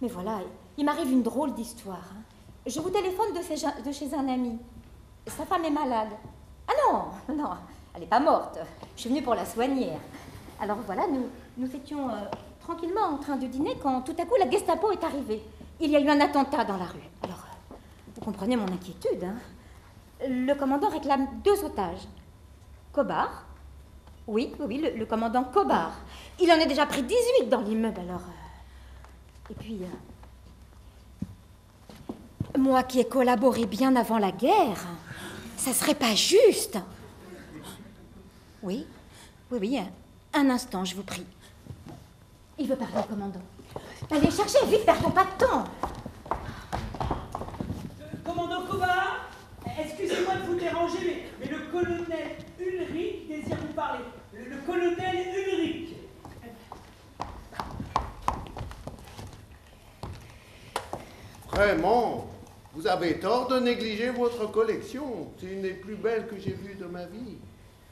voilà, il m'arrive une drôle d'histoire. Hein. Je vous téléphone de chez un ami. Sa femme est malade. Ah non, non, elle n'est pas morte. Je suis venue pour la soigner. Alors voilà, nous étions tranquillement en train de dîner quand tout à coup la Gestapo est arrivée. Il y a eu un attentat dans la rue. Alors, vous comprenez mon inquiétude. Hein. Le commandant réclame 2 otages. Kobar. Oui, le commandant Kobar. Il en a déjà pris 18 dans l'immeuble, alors... Et puis... Moi qui ai collaboré bien avant la guerre, ça serait pas juste. Oui, un instant, je vous prie. Il veut parler au commandant. Allez, cherchez vite, perdons pas de temps. Commandant Kobar, excusez-moi de vous déranger, mais le colonel Ulrich désire vous parler. Le colonel Ulrich. Vraiment, vous avez tort de négliger votre collection. C'est une des plus belles que j'ai vues de ma vie.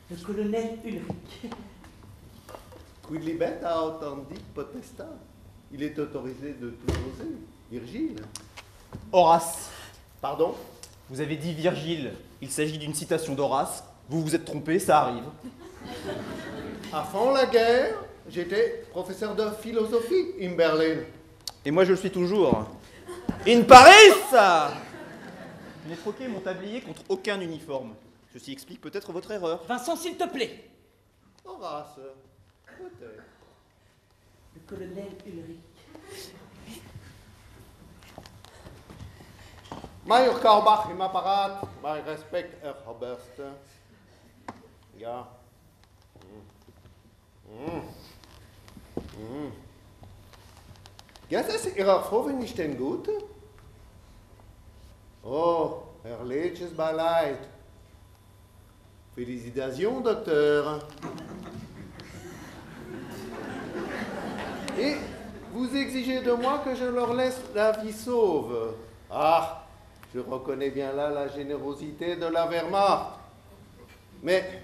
Le colonel Ulrich. Quid libet autendic potestas. Il est autorisé de tout oser. Virgile. Horace. Pardon? Vous avez dit Virgile. Il s'agit d'une citation d'Horace. Vous vous êtes trompé, ça arrive. Avant la guerre, j'étais professeur de philosophie in Berlin. Et moi je le suis toujours. In Paris! Je n'ai troqué mon tablier contre aucun uniforme. Ceci explique peut-être votre erreur. Vincent, s'il te plaît. Horace, peut-être. Le colonel Ulrich. Major Kaubach im Apparat, mein Respekt, Herr Oberst. Ja. Geht es Ihrer Frau nicht denn gut? Oh, Herr Leitches Beileid. Félicitations, docteur. Et vous exigez de moi que je leur laisse la vie sauve. Ah, je reconnais bien là la générosité de la Wehrmacht. Mais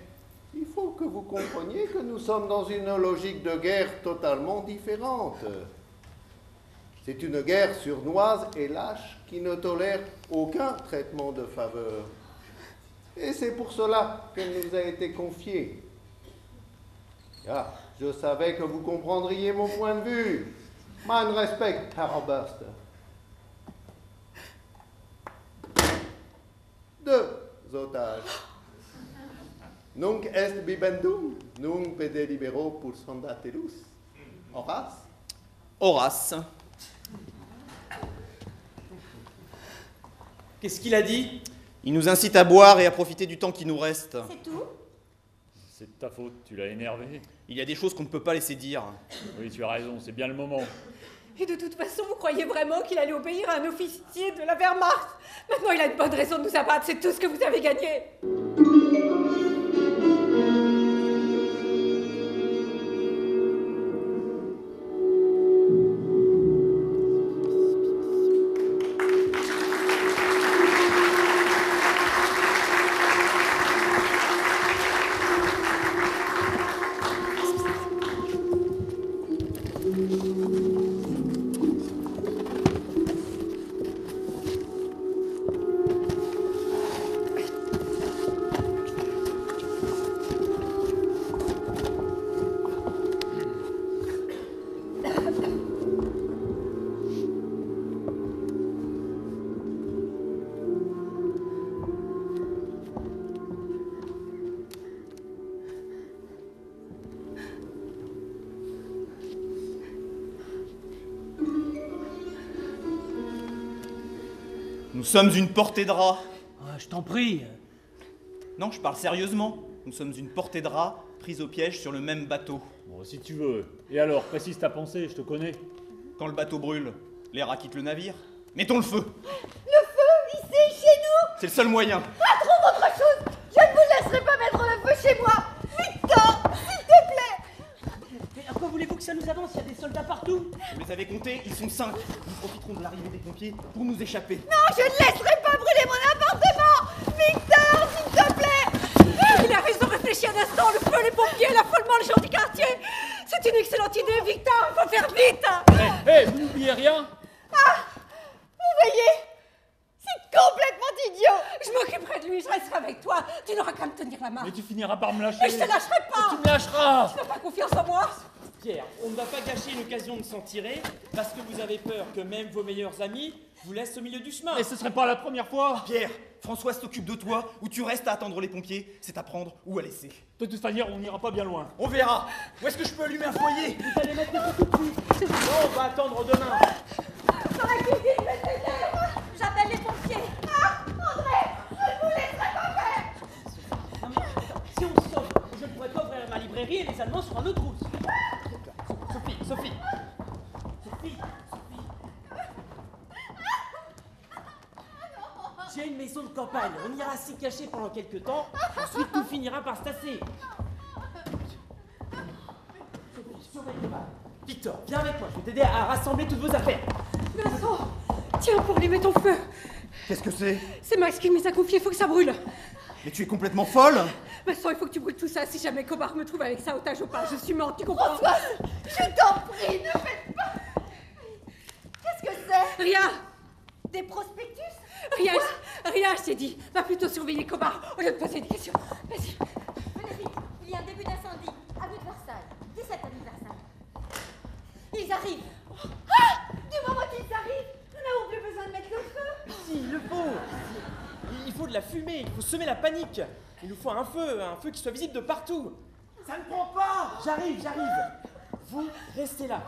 il faut que vous compreniez que nous sommes dans une logique de guerre totalement différente. C'est une guerre sournoise et lâche qui ne tolère aucun traitement de faveur. Et c'est pour cela qu'elle nous a été confiée. Ah, je savais que vous comprendriez mon point de vue. Mein Respekt, Herr Oberst. 2 otages. Nunc est bibendum, nunc pede libero pour sondatelus. Horace? Horace. Qu'est-ce qu'il a dit? Il nous incite à boire et à profiter du temps qui nous reste. C'est tout? C'est de ta faute, tu l'as énervé. Il y a des choses qu'on ne peut pas laisser dire. Oui, tu as raison, c'est bien le moment. Et de toute façon, vous croyez vraiment qu'il allait obéir à un officier de la Wehrmacht? Maintenant, il a une bonne raison de nous abattre, c'est tout ce que vous avez gagné. Nous sommes une portée de rats. Ah, je t'en prie. Non, je parle sérieusement. Nous sommes une portée de rats prise au piège sur le même bateau. Bon, si tu veux. Et alors, précise ta pensée, je te connais. Quand le bateau brûle, les rats quittent le navire. Mettons le feu. Le feu, ici, chez nous. C'est le seul moyen. Trouve autre chose. Je ne vous laisserai pas mettre le feu chez moi. Victor, s'il te plaît. Mais à quoi voulez-vous que ça nous avance? Il y a des soldats partout. Vous les avez comptés, ils sont 5. Nous profiterons de l'arrivée des pompiers pour nous échapper. Non, je ne laisserai pas brûler mon appartement. Victor, s'il te plaît. Il a raison, réfléchis un instant, le feu, les pompiers, l'affolement, les gens du quartier. C'est une excellente idée, Victor, il faut faire vite. Hé, vous n'oubliez rien? Vous voyez, c'est complètement idiot. Je m'occuperai de lui, je resterai avec toi. Tu n'auras qu'à me tenir la main. Mais tu finiras par me lâcher. Mais je te lâcherai pas. Tu me lâcheras. Tu n'as pas confiance en moi? Pierre, on ne va pas gâcher une occasion de s'en tirer parce que vous avez peur que même vos meilleurs amis vous laissent au milieu du chemin. Mais ce serait pas la première fois. Pierre, François s'occupe de toi, ou tu restes à attendre les pompiers. C'est à prendre ou à laisser. De toute manière, on n'ira pas bien loin. On verra. Où est-ce que je peux allumer un foyer? Vous allez mettre les feux tout de suite. Non, on va attendre demain. Dans la cuisine, mettez-le. J'appelle les pompiers. André, je ne vous laisserai pas faire. Non, mais attends, si on se sauve, je ne pourrais pas ouvrir ma librairie et les Allemands sur un autre route. Sophie. J'ai une maison de campagne. On ira s'y cacher pendant quelques temps. Ensuite, tout finira par se tasser. Victor, viens avec moi. Je vais t'aider à rassembler toutes vos affaires. Vincent, tiens, pour allumer ton feu. Qu'est-ce que c'est? C'est Max qui me les a confiés, il faut que ça brûle. Mais tu es complètement folle. Vincent, il faut que tu brûles tout ça si jamais Cobar me trouve avec ça otage ou pas. Je suis morte, tu comprends? Françoise, je t'en prie, ne faites pas. Qu'est-ce que c'est? Rien, Des prospectus? rien, rien, je t'ai dit. Va plutôt surveiller Cobar au lieu de poser des questions. Vas-y. Venez vite, il y a un début d'incendie. Avenue de Versailles. 17 avenue de Versailles. Ils arrivent. Du moment qu'ils arrivent, nous n'avons plus besoin de mettre le feu. Si, il le faut. Il faut de la fumée, il faut semer la panique. Il nous faut un feu qui soit visible de partout. Ça ne prend pas. J'arrive. Vous restez là.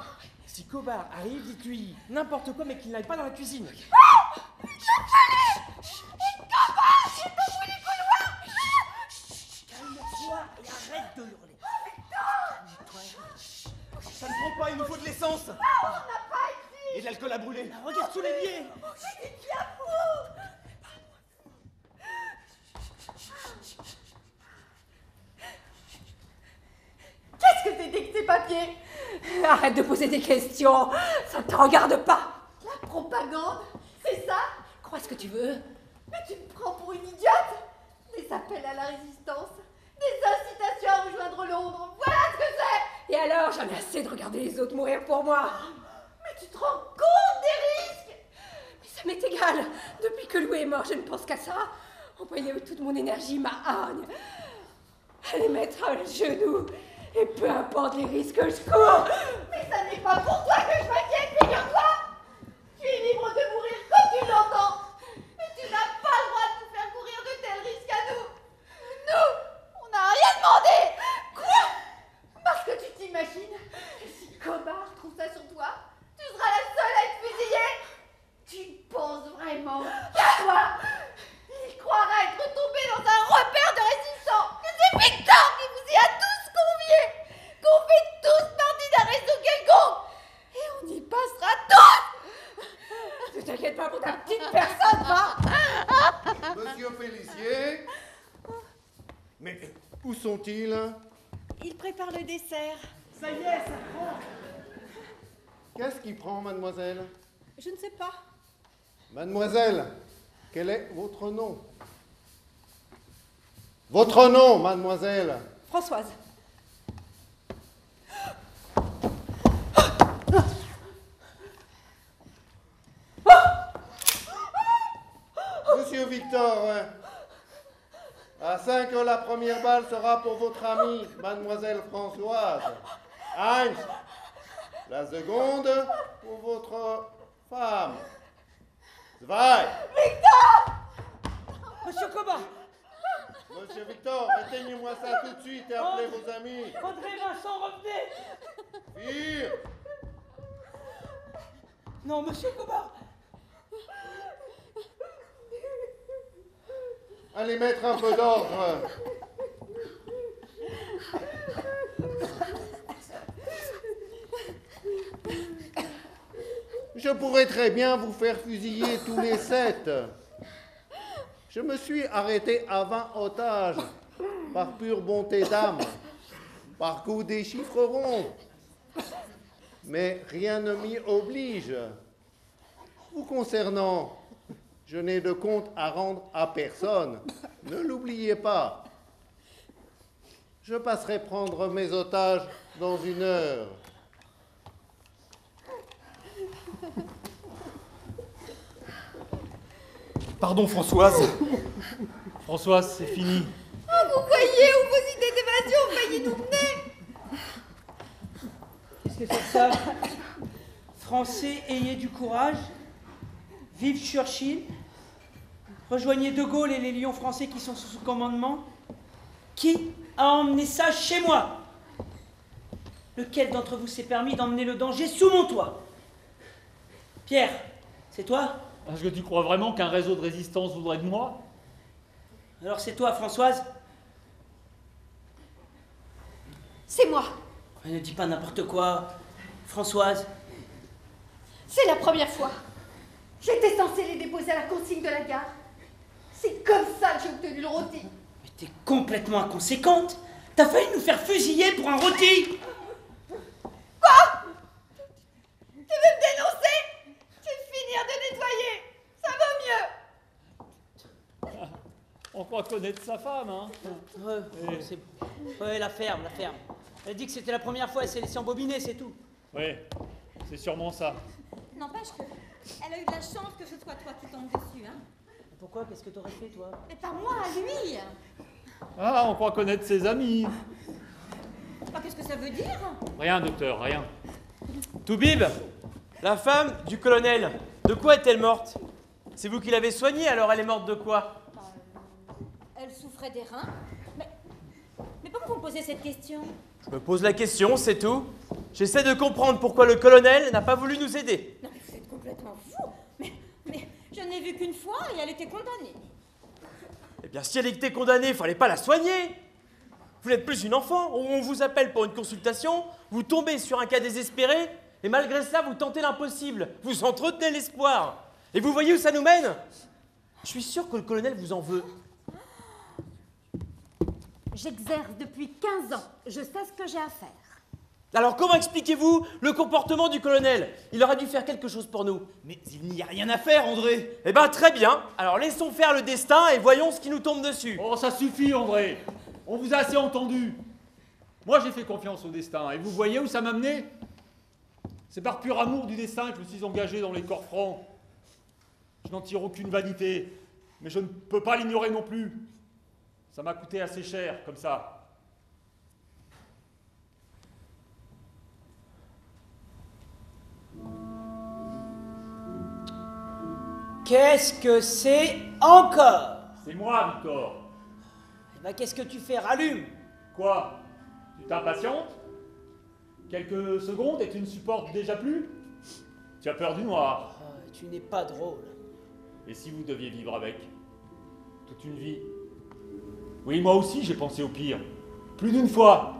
Si Cobar arrive, dites-lui n'importe quoi, mais qu'il n'aille pas dans la cuisine. Calme-toi et arrête de hurler. Ça ne prend pas, il nous faut de l'essence. On n'a pas ici. Et de l'alcool à brûler. Regarde sous l'évier. C'est qui a fou. Qu'est-ce que c'était que ces papiers? Arrête de poser des questions, ça ne te regarde pas. La propagande, c'est ça? Crois ce que tu veux. Mais tu me prends pour une idiote? Des appels à la résistance, des incitations à rejoindre Londres, voilà ce que c'est! Et alors, j'en ai assez de regarder les autres mourir pour moi. Mais tu te rends compte des risques? Mais ça m'est égal. Depuis que Louis est mort, je ne pense qu'à ça. Envoyer toute mon énergie, ma hargne. À les mettre à genoux. Et peu importe les risques que je cours. Mais ça n'est pas pour toi que je m'inquiète, figure-toi! Tu es libre de mourir comme tu l'entends! Mais tu n'as pas le droit de nous faire courir de tels risques à nous! Nous, on n'a rien demandé! Quoi? Parce que tu t'imagines que si Cobar trouve ça sur toi, tu seras la seule à être fusillée? Tu penses vraiment que toi, il croira être tombé dans un repère de résistants, que c'est Victor qui vous y a tous conviés, qu'on fait tous partie d'un réseau quelconque, et on y passera tous! Ne t'inquiète pas pour ta petite personne, va. Monsieur Félicier. Mais où sont-ils? Il prépare le dessert. Ça y est, ça prend. Qu'est-ce qui prend, mademoiselle? Je ne sais pas. Mademoiselle, quel est votre nom? Votre nom, mademoiselle? Françoise. Monsieur Victor, à 5 la première balle sera pour votre amie, mademoiselle Françoise. Heinz, la seconde pour votre femme. Zwei. Monsieur Cobar. Monsieur Victor, éteignez-moi ça tout de suite et appelez vos amis. André, Vincent, revenez. Fire. Non, monsieur Cobar. Allez mettre un peu d'ordre. Je pourrais très bien vous faire fusiller tous les 7. Je me suis arrêté à 20 otages, par pure bonté d'âme, par goût des chiffres ronds. Mais rien ne m'y oblige. Vous concernant, je n'ai de compte à rendre à personne. Ne l'oubliez pas. Je passerai prendre mes otages dans 1 heure. Pardon, Françoise. Françoise, c'est fini. Oh, vous voyez où vos idées d'évasion ont failli nous mener. Qu'est-ce que c'est que ça? Français, ayez du courage. Vive Churchill. Rejoignez De Gaulle et les lions français qui sont sous son commandement. Qui a emmené ça chez moi? Lequel d'entre vous s'est permis d'emmener le danger sous mon toit? Pierre, c'est toi? Est-ce que tu crois vraiment qu'un réseau de résistance voudrait de moi? Alors c'est toi, Françoise? C'est moi. Ne dis pas n'importe quoi. Françoise? C'est la première fois. J'étais censée les déposer à la consigne de la gare. C'est comme ça que j'ai obtenu le rôti. Mais t'es complètement inconséquente. T'as failli nous faire fusiller pour un rôti. Quoi? Tu veux me dénoncer? Je vais finir de nettoyer. Ça vaut mieux. On croit connaître sa femme, hein? Ouais, la ferme. Elle dit que c'était la première fois, elle s'est laissée embobiner, c'est tout. Oui, c'est sûrement ça. N'empêche que elle a eu de la chance que ce soit toi qui tombe dessus, hein. Pourquoi? Qu'est-ce que t'aurais fait, toi? Mais pas moi, lui. Ah, on croit connaître ses amis. Ah, qu'est-ce que ça veut dire? Rien, docteur, rien. Toubib, la femme du colonel, de quoi est-elle morte? C'est vous qui l'avez soignée, alors elle est morte de quoi? Elle souffrait des reins. Mais pourquoi vous me posez cette question? Je me pose la question, c'est tout. J'essaie de comprendre pourquoi le colonel n'a pas voulu nous aider. Non mais vous êtes complètement fou. Mais je n'ai vu qu'une fois et elle était condamnée. Eh bien, si elle était condamnée, fallait pas la soigner. Vous n'êtes plus une enfant. On vous appelle pour une consultation, vous tombez sur un cas désespéré, et malgré ça, vous tentez l'impossible. Vous entretenez l'espoir. Et vous voyez où ça nous mène? Je suis sûr que le colonel vous en veut. J'exerce depuis 15 ans. Je sais ce que j'ai à faire. Alors comment expliquez-vous le comportement du colonel? Il aurait dû faire quelque chose pour nous. Mais il n'y a rien à faire, André. Eh ben très bien. Alors laissons faire le destin et voyons ce qui nous tombe dessus. Oh, ça suffit, André. On vous a assez entendu. Moi, j'ai fait confiance au destin. Et vous voyez où ça m'a mené? C'est par pur amour du destin que je me suis engagé dans les corps francs. Je n'en tire aucune vanité, mais je ne peux pas l'ignorer non plus. Ça m'a coûté assez cher, comme ça. Qu'est-ce que c'est encore? C'est moi, Victor. Eh ben, qu'est-ce que tu fais? Rallume! Quoi? Tu t'impatientes? Quelques secondes et tu ne supportes déjà plus? Tu as peur du noir. Oh, tu n'es pas drôle. Et si vous deviez vivre avec? Toute une vie? Oui, moi aussi j'ai pensé au pire. Plus d'une fois.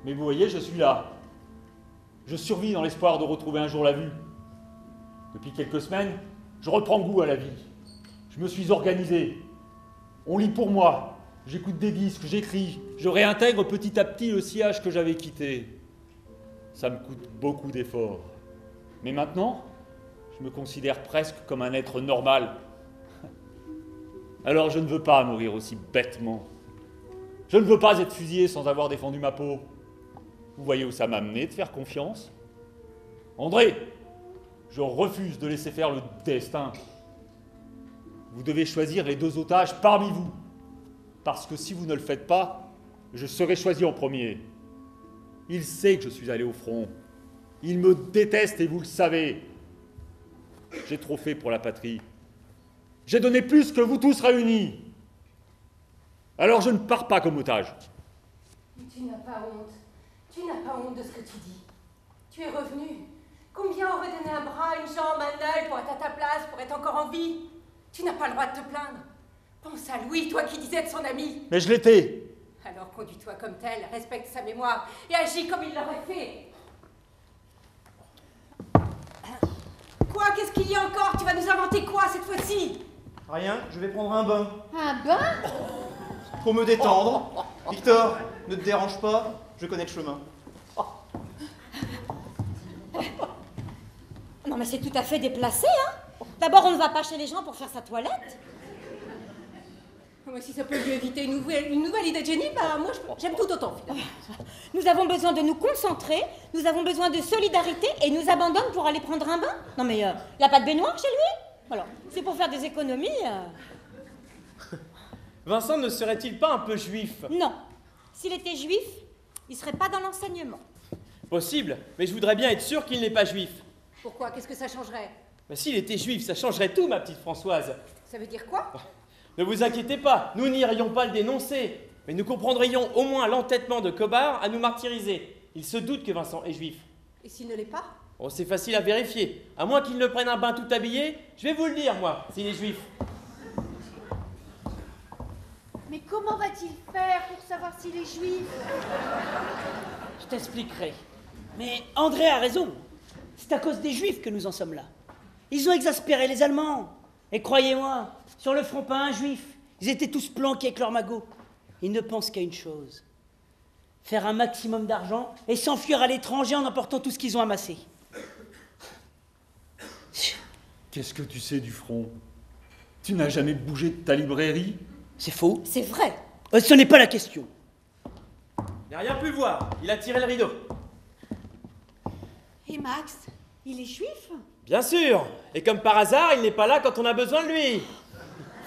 Mais vous voyez, je suis là. Je survis dans l'espoir de retrouver un jour la vue. Depuis quelques semaines, je reprends goût à la vie. Je me suis organisé. On lit pour moi. J'écoute des disques, j'écris. Je réintègre petit à petit le sillage que j'avais quitté. Ça me coûte beaucoup d'efforts. Mais maintenant, je me considère presque comme un être normal. Alors je ne veux pas mourir aussi bêtement. Je ne veux pas être fusillé sans avoir défendu ma peau. Vous voyez où ça m'a amené de faire confiance? André, je refuse de laisser faire le destin. Vous devez choisir les 2 otages parmi vous. Parce que si vous ne le faites pas, je serai choisi en premier. Il sait que je suis allé au front. Il me déteste et vous le savez. J'ai trop fait pour la patrie. J'ai donné plus que vous tous réunis. Alors je ne pars pas comme otage. Tu n'as pas honte. Tu n'as pas honte de ce que tu dis. Tu es revenu. Combien aurait donné un bras, une jambe, un œil pour être à ta place, pour être encore en vie? Tu n'as pas le droit de te plaindre. Pense à Louis, toi qui disais de son ami. Mais je l'étais. Alors conduis-toi comme tel, respecte sa mémoire et agis comme il l'aurait fait. Quoi? Qu'est-ce qu'il y a encore? Tu vas nous inventer quoi cette fois-ci? Rien, je vais prendre un bain. Un bain? Pour me détendre. Victor, ne te dérange pas, je connais le chemin. Non mais c'est tout à fait déplacé, hein. D'abord, on ne va pas chez les gens pour faire sa toilette. Mais si ça peut lui éviter une nouvelle idée de génie, bah moi j'aime tout autant. Finalement. Nous avons besoin de nous concentrer, nous avons besoin de solidarité et nous abandonne pour aller prendre un bain. Non mais il n'y a pas de baignoire chez lui? Alors, c'est pour faire des économies. Vincent ne serait-il pas un peu juif? Non. S'il était juif, il serait pas dans l'enseignement. Possible, mais je voudrais bien être sûr qu'il n'est pas juif. Pourquoi? Qu'est-ce que ça changerait? Bah, s'il était juif, ça changerait tout, ma petite Françoise. Ça veut dire quoi? Ne vous inquiétez pas, nous n'irions pas le dénoncer, mais nous comprendrions au moins l'entêtement de Cobar à nous martyriser. Il se doute que Vincent est juif. Et s'il ne l'est pas? Oh, c'est facile à vérifier. À moins qu'il ne prenne un bain tout habillé, je vais vous le dire, moi, s'il est juif. Mais comment va-t-il faire pour savoir s'il est juif? Je t'expliquerai. Mais André a raison. C'est à cause des Juifs que nous en sommes là. Ils ont exaspéré les Allemands. Et croyez-moi, sur le front, pas un Juif. Ils étaient tous planqués avec leurs magots. Ils ne pensent qu'à une chose. Faire un maximum d'argent et s'enfuir à l'étranger en emportant tout ce qu'ils ont amassé. Qu'est-ce que tu sais du front? Tu n'as jamais bougé de ta librairie? C'est faux. C'est vrai. Ce n'est pas la question. Il n'a rien pu voir, il a tiré le rideau. Et Max, il est juif? Bien sûr, et comme par hasard, il n'est pas là quand on a besoin de lui.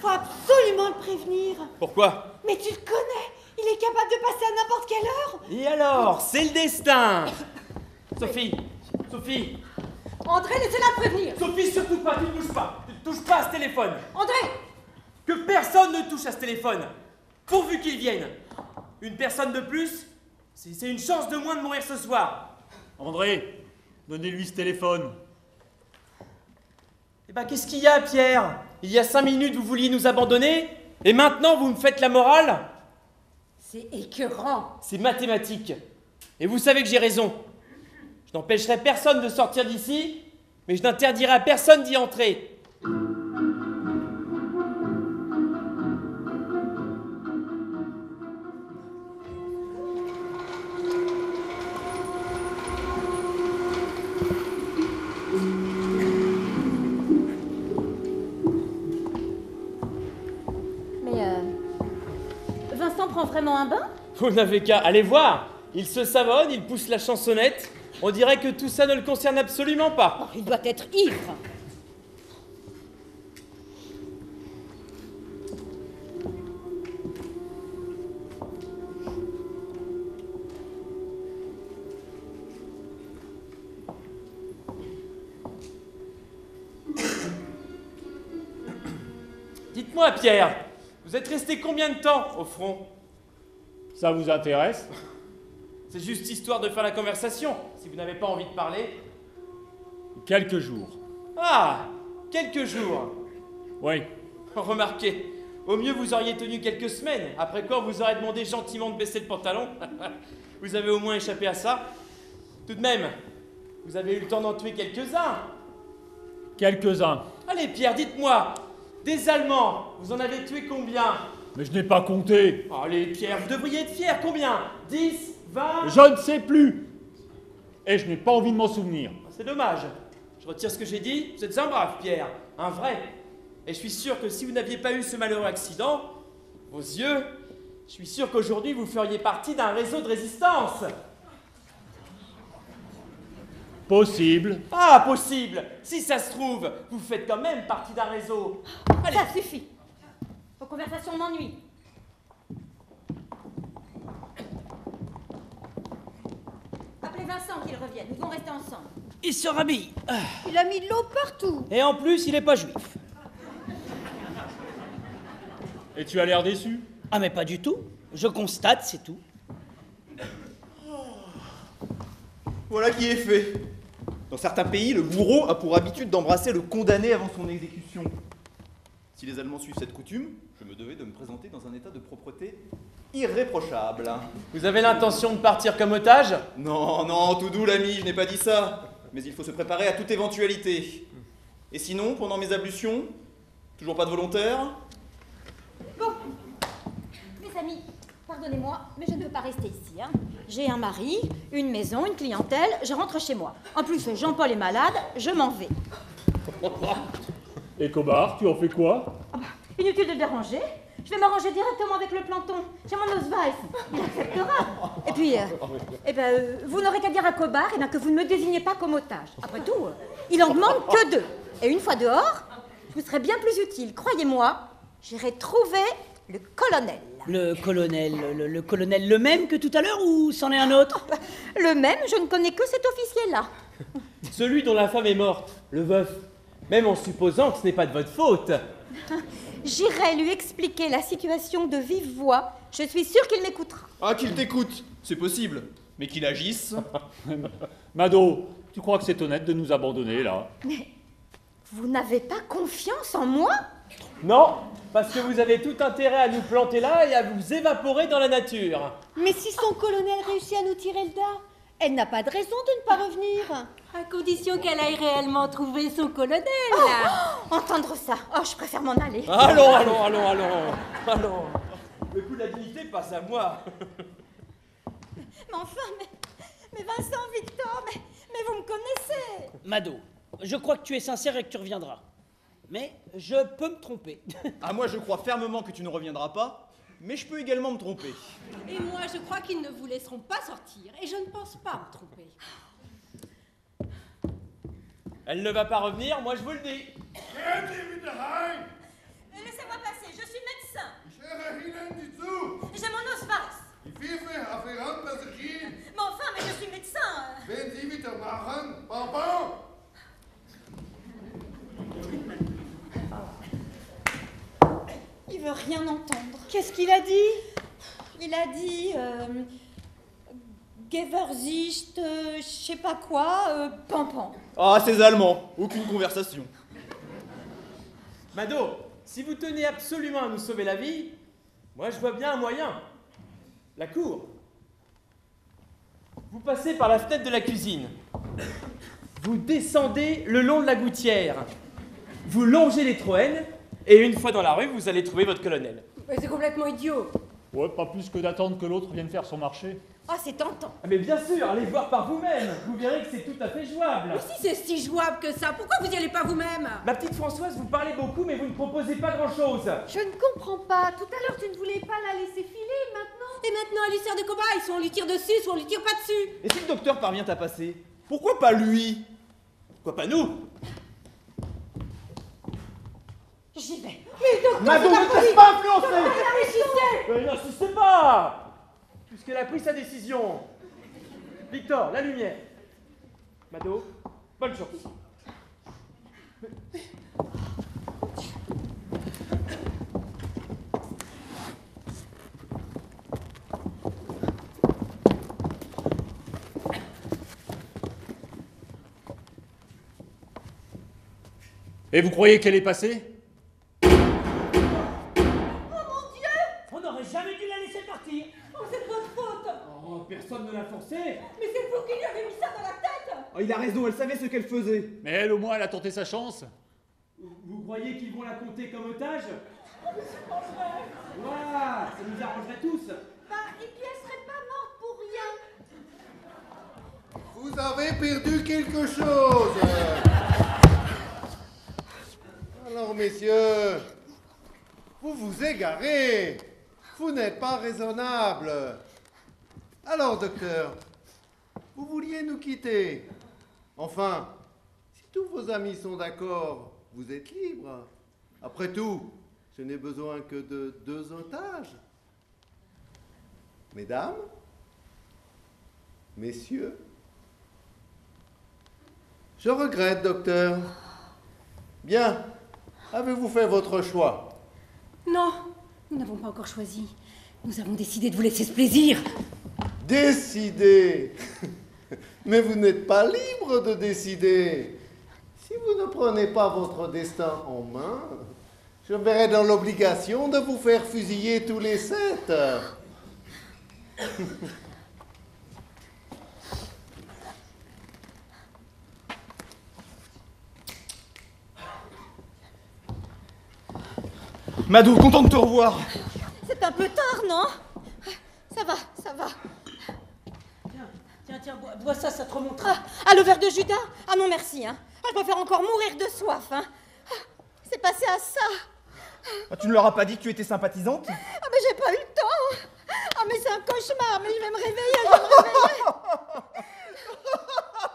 Faut absolument le prévenir. Pourquoi? Mais tu le connais, il est capable de passer à n'importe quelle heure. Et alors, c'est le destin. Sophie, André, laissez-la prévenir. Sophie, surtout pas, tu ne bouges pas. Tu ne touches pas à ce téléphone. André! Que personne ne touche à ce téléphone, pourvu qu'il vienne. Une personne de plus, c'est une chance de moins de mourir ce soir. André, donnez-lui ce téléphone. Eh ben, qu'est-ce qu'il y a, Pierre? Il y a 5 minutes, vous vouliez nous abandonner, et maintenant, vous me faites la morale? C'est écœurant. C'est mathématique. Et vous savez que j'ai raison. Je n'empêcherai personne de sortir d'ici, mais je n'interdirai à personne d'y entrer. Vincent prend vraiment un bain? Vous n'avez qu'à aller voir. Il se savonne, il pousse la chansonnette. On dirait que tout ça ne le concerne absolument pas. Oh, il doit être ivre. Dites-moi, Pierre, vous êtes resté combien de temps au front? Ça vous intéresse? C'est juste histoire de faire la conversation, si vous n'avez pas envie de parler. Quelques jours. Ah, quelques jours. Oui. Remarquez, au mieux vous auriez tenu quelques semaines, après quoi vous aurez demandé gentiment de baisser le pantalon. Vous avez au moins échappé à ça. Tout de même, vous avez eu le temps d'en tuer quelques-uns. Quelques-uns. Allez Pierre, dites-moi, des Allemands, vous en avez tué combien? Mais je n'ai pas compté. Allez Pierre, vous devriez être fier, combien? 10, 20? Je ne sais plus. Et je n'ai pas envie de m'en souvenir. C'est dommage. Je retire ce que j'ai dit, vous êtes un brave Pierre, un vrai. Et je suis sûr que si vous n'aviez pas eu ce malheureux accident, vos yeux, je suis sûr qu'aujourd'hui vous feriez partie d'un réseau de résistance. Possible. Ah, possible. Si ça se trouve, vous faites quand même partie d'un réseau. Allez. Ça suffit. Vos conversations m'ennuient. Appelez Vincent qu'il revienne, nous devons rester ensemble. Il se rhabille. Il a mis de l'eau partout. Et en plus, il n'est pas juif. Et tu as l'air déçu? Ah mais pas du tout. Je constate, c'est tout. Voilà qui est fait. Dans certains pays, le bourreau a pour habitude d'embrasser le condamné avant son exécution. Si les Allemands suivent cette coutume, je me devais de me présenter dans un état de propreté irréprochable. Vous avez l'intention de partir comme otage? Non, non, tout doux l'ami, je n'ai pas dit ça. Mais il faut se préparer à toute éventualité. Et sinon, pendant mes ablutions, toujours pas de volontaire? Bon, mes amis, pardonnez-moi, mais je ne peux pas rester ici. Hein. J'ai un mari, une maison, une clientèle, je rentre chez moi. En plus, Jean-Paul est malade, je m'en vais. Et Cobard, tu en fais quoi? Inutile de le déranger. Je vais m'arranger directement avec le planton. J'ai mon Ausweis. Il acceptera. Et puis, vous n'aurez qu'à dire à Cobard que vous ne me désignez pas comme otage. Après tout, il en demande que 2. Et une fois dehors, je vous serai bien plus utile. Croyez-moi, j'irai trouver le colonel. Le colonel le même que tout à l'heure ou c'en est un autre? Le même, je ne connais que cet officier-là. Celui dont la femme est morte, le veuf. Même en supposant que ce n'est pas de votre faute. J'irai lui expliquer la situation de vive voix. Je suis sûre qu'il m'écoutera. Ah, qu'il t'écoute, c'est possible. Mais qu'il agisse. Mado, tu crois que c'est honnête de nous abandonner, là? Mais vous n'avez pas confiance en moi? Non, parce que vous avez tout intérêt à nous planter là et à vous évaporer dans la nature. Mais si son colonel réussit à nous tirer le dard, elle n'a pas de raison de ne pas revenir. À condition qu'elle aille réellement trouver son colonel. Entendre ça. Oh, je préfère m'en aller. Allons. Le coup de la dignité passe à moi. Mais enfin, mais Vincent, Victor, mais vous me connaissez. Mado, je crois que tu es sincère et que tu reviendras. Mais je peux me tromper. Ah, moi je crois fermement que tu ne reviendras pas, mais je peux également me tromper. Et moi, je crois qu'ils ne vous laisseront pas sortir. Et je ne pense pas me tromper. Elle ne va pas revenir, moi je vous le dis. Laissez-moi passer, je suis médecin. J'ai mon Ausweis. Mais enfin, mais je suis médecin. Il veut rien entendre. Qu'est-ce qu'il a dit? Il a dit Geversicht, je sais pas quoi, pampan. Ah, ces Allemands, aucune conversation. Mado, si vous tenez absolument à nous sauver la vie, moi je vois bien un moyen. La cour. Vous passez par la fenêtre de la cuisine. Vous descendez le long de la gouttière. Vous longez les Troènes. Et une fois dans la rue, vous allez trouver votre colonel. Mais c'est complètement idiot. Ouais, pas plus que d'attendre que l'autre vienne faire son marché. Ah, c'est tentant. Ah, mais bien sûr, allez voir par vous-même. Vous verrez que c'est tout à fait jouable. Mais si c'est si jouable que ça, pourquoi vous n'y allez pas vous-même? Ma petite Françoise, vous parlez beaucoup, mais vous ne proposez pas grand-chose. Je ne comprends pas. Tout à l'heure, tu ne voulais pas la laisser filer, maintenant. Et maintenant, elle lui sert de cobaye. Soit on lui tire dessus, soit on lui tire pas dessus. Et si le docteur parvient à passer, pourquoi pas lui? Pourquoi pas nous? J'y vais. Mado, ne te laisse pas influencer. Mais n'insistez pas. Puisqu'elle a pris sa décision. Victor, la lumière. Mado, bonne chance. Et vous croyez qu'elle est passée? On n'aurait jamais dû la laisser partir. Oh, c'est de votre faute. Oh, personne ne l'a forcé. Mais c'est vous qui lui avez mis ça dans la tête. Oh, il a raison, elle savait ce qu'elle faisait. Mais elle, au moins, elle a tenté sa chance. Vous croyez qu'ils vont la compter comme otage? Voilà, ça nous arrangerait tous. Et puis elle serait pas morte pour rien. Vous avez perdu quelque chose. Alors, messieurs, vous vous égarez. Vous n'êtes pas raisonnable. Alors, docteur, vous vouliez nous quitter. Enfin, si tous vos amis sont d'accord, vous êtes libre. Après tout, je n'ai besoin que de 2 otages. Mesdames, messieurs, je regrette, docteur. Bien, avez-vous fait votre choix? Non, nous n'avons pas encore choisi. Nous avons décidé de vous laisser ce plaisir. Décidez. Mais vous n'êtes pas libre de décider. Si vous ne prenez pas votre destin en main, je me verrai dans l'obligation de vous faire fusiller tous les 7. Madou, content de te revoir. C'est un peu tard, non? Ça va, ça va. Tiens, bois ça, ça te remontera. Ah, le verre de Judas? Ah non, merci, hein. Ah, je préfère encore mourir de soif, hein. Ah, c'est passé à ça. Ah, tu ne leur as pas dit que tu étais sympathisante? Ah, mais j'ai pas eu le temps. Ah, mais c'est un cauchemar, mais je vais me réveiller, je vais me réveiller.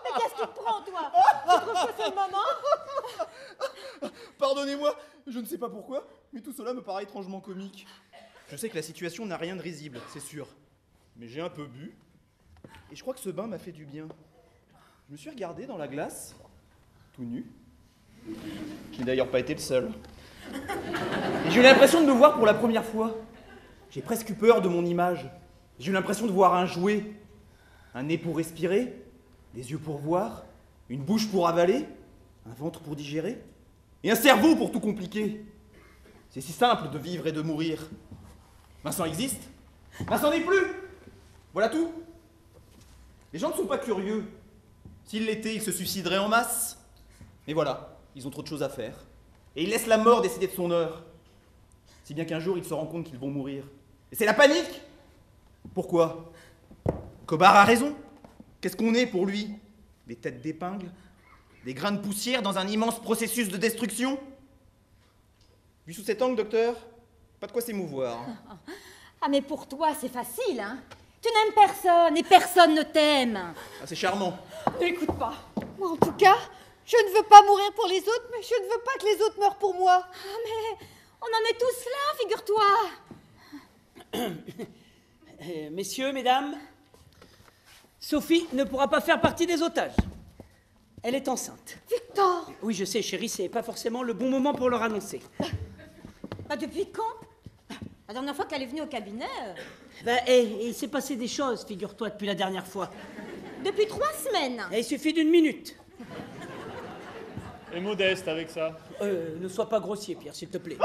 Mais qu'est-ce qui te prend, toi? Tu trouves que c'est le moment? Pardonnez-moi, je ne sais pas pourquoi, mais tout cela me paraît étrangement comique. Je sais que la situation n'a rien de risible, c'est sûr. Mais j'ai un peu bu, et je crois que ce bain m'a fait du bien. Je me suis regardé dans la glace, tout nu. Je n'ai d'ailleurs pas été le seul. Et j'ai eu l'impression de me voir pour la première fois. J'ai presque eu peur de mon image. J'ai eu l'impression de voir un jouet. Un nez pour respirer, des yeux pour voir, une bouche pour avaler, un ventre pour digérer, et un cerveau pour tout compliquer. C'est si simple de vivre et de mourir. Vincent existe, Vincent n'est plus. Voilà tout. Les gens ne sont pas curieux. S'ils l'étaient, ils se suicideraient en masse. Mais voilà, ils ont trop de choses à faire. Et ils laissent la mort décider de son heure. Si bien qu'un jour, ils se rendent compte qu'ils vont mourir. Et c'est la panique. Pourquoi? Cobard a raison. Qu'est-ce qu'on est pour lui? Des têtes d'épingle? Des grains de poussière dans un immense processus de destruction? Vu sous cet angle, docteur, pas de quoi s'émouvoir. Ah, mais pour toi, c'est facile, hein. Tu n'aimes personne et personne ne t'aime. Ah, c'est charmant. N'écoute pas. Moi, en tout cas, je ne veux pas mourir pour les autres, mais je ne veux pas que les autres meurent pour moi. Ah, mais on en est tous là, figure-toi. Messieurs, mesdames, Sophie ne pourra pas faire partie des otages. Elle est enceinte. Victor! Oui, je sais, chérie, c'est pas forcément le bon moment pour leur annoncer. Bah, depuis quand? La dernière fois qu'elle est venue au cabinet. Il s'est passé des choses, figure-toi, depuis la dernière fois. Depuis 3 semaines. Et il suffit d'une minute. Et modeste avec ça. Ne sois pas grossier, Pierre, s'il te plaît.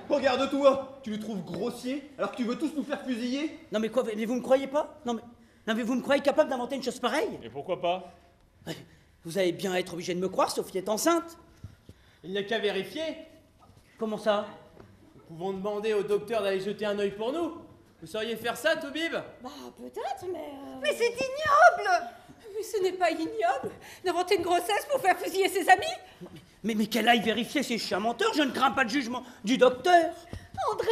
Regarde-toi. Tu le trouves grossier alors que tu veux tous nous faire fusiller? Non mais quoi, mais vous me croyez pas? Non mais vous me croyez capable d'inventer une chose pareille? Et pourquoi pas? Vous allez bien être obligé de me croire, Sophie est enceinte. Il n'y a qu'à vérifier. Comment ça? Nous pouvons demander au docteur d'aller jeter un œil pour nous. Vous sauriez faire ça, Toubib? Bah, peut-être, mais... Mais c'est ignoble! Mais ce n'est pas ignoble d'inventer une grossesse pour faire fusiller ses amis. Mais qu'elle aille vérifier si je suis un menteur, je ne crains pas le jugement du docteur. André!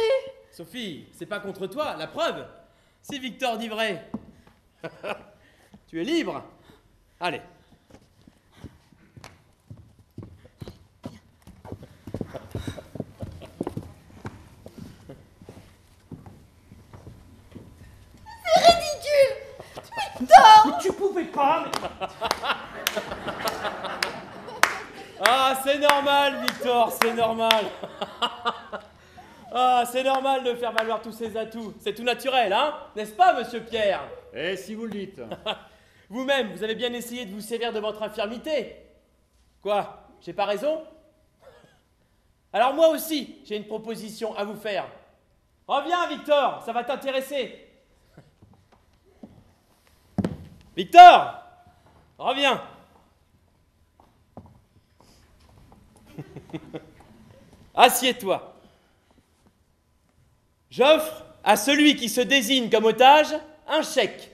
Sophie, c'est pas contre toi, la preuve, c'est Victor dit vrai. Tu es libre. Allez. C'est ridicule! Victor! Mais tu pouvais pas, mais... Ah, c'est normal, Victor, c'est normal. Ah, c'est normal de faire valoir tous ses atouts. C'est tout naturel, hein? N'est-ce pas, monsieur Pierre? Eh, si vous le dites. Vous-même, vous avez bien essayé de vous sévère de votre infirmité. Quoi? J'ai pas raison? Alors moi aussi, j'ai une proposition à vous faire. Reviens, Victor, ça va t'intéresser. Victor! Reviens. Assieds-toi. J'offre à celui qui se désigne comme otage un chèque.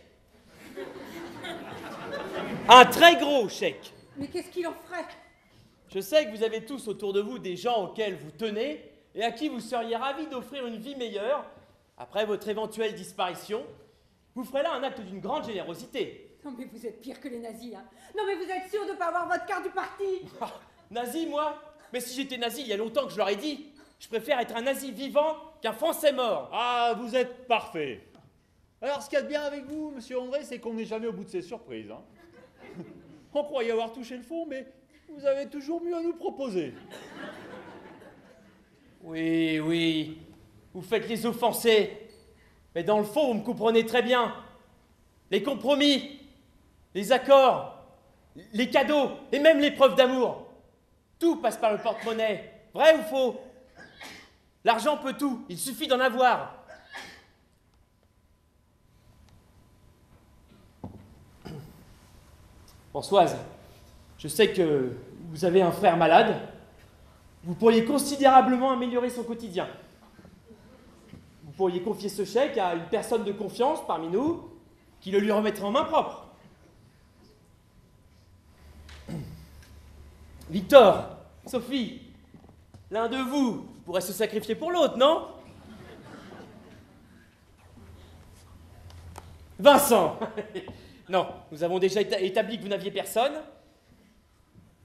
Un très gros chèque. Mais qu'est-ce qu'il en ferait? Je sais que vous avez tous autour de vous des gens auxquels vous tenez et à qui vous seriez ravis d'offrir une vie meilleure après votre éventuelle disparition. Vous ferez là un acte d'une grande générosité. Non mais vous êtes pire que les nazis, hein. Non mais vous êtes sûr de ne pas avoir votre carte du parti? Ah, nazi, moi? Mais si j'étais nazi, il y a longtemps que je leur ai dit. Je préfère être un nazi vivant qu'un Français mort. Ah, vous êtes parfait. Alors, ce qu'il y a de bien avec vous, monsieur André, c'est qu'on n'est jamais au bout de ses surprises. Hein. On croyait avoir touché le fond, mais vous avez toujours mieux à nous proposer. Oui, oui, vous faites les offensés. Mais dans le fond, vous me comprenez très bien. Les compromis, les accords, les cadeaux, et même les preuves d'amour. Tout passe par le porte-monnaie. Vrai ou faux? L'argent peut tout, il suffit d'en avoir. Françoise, je sais que vous avez un frère malade. Vous pourriez considérablement améliorer son quotidien. Vous pourriez confier ce chèque à une personne de confiance parmi nous qui le lui remettrait en main propre. Victor, Sophie, l'un de vous pourrait se sacrifier pour l'autre, non? Vincent. Non, nous avons déjà établi que vous n'aviez personne.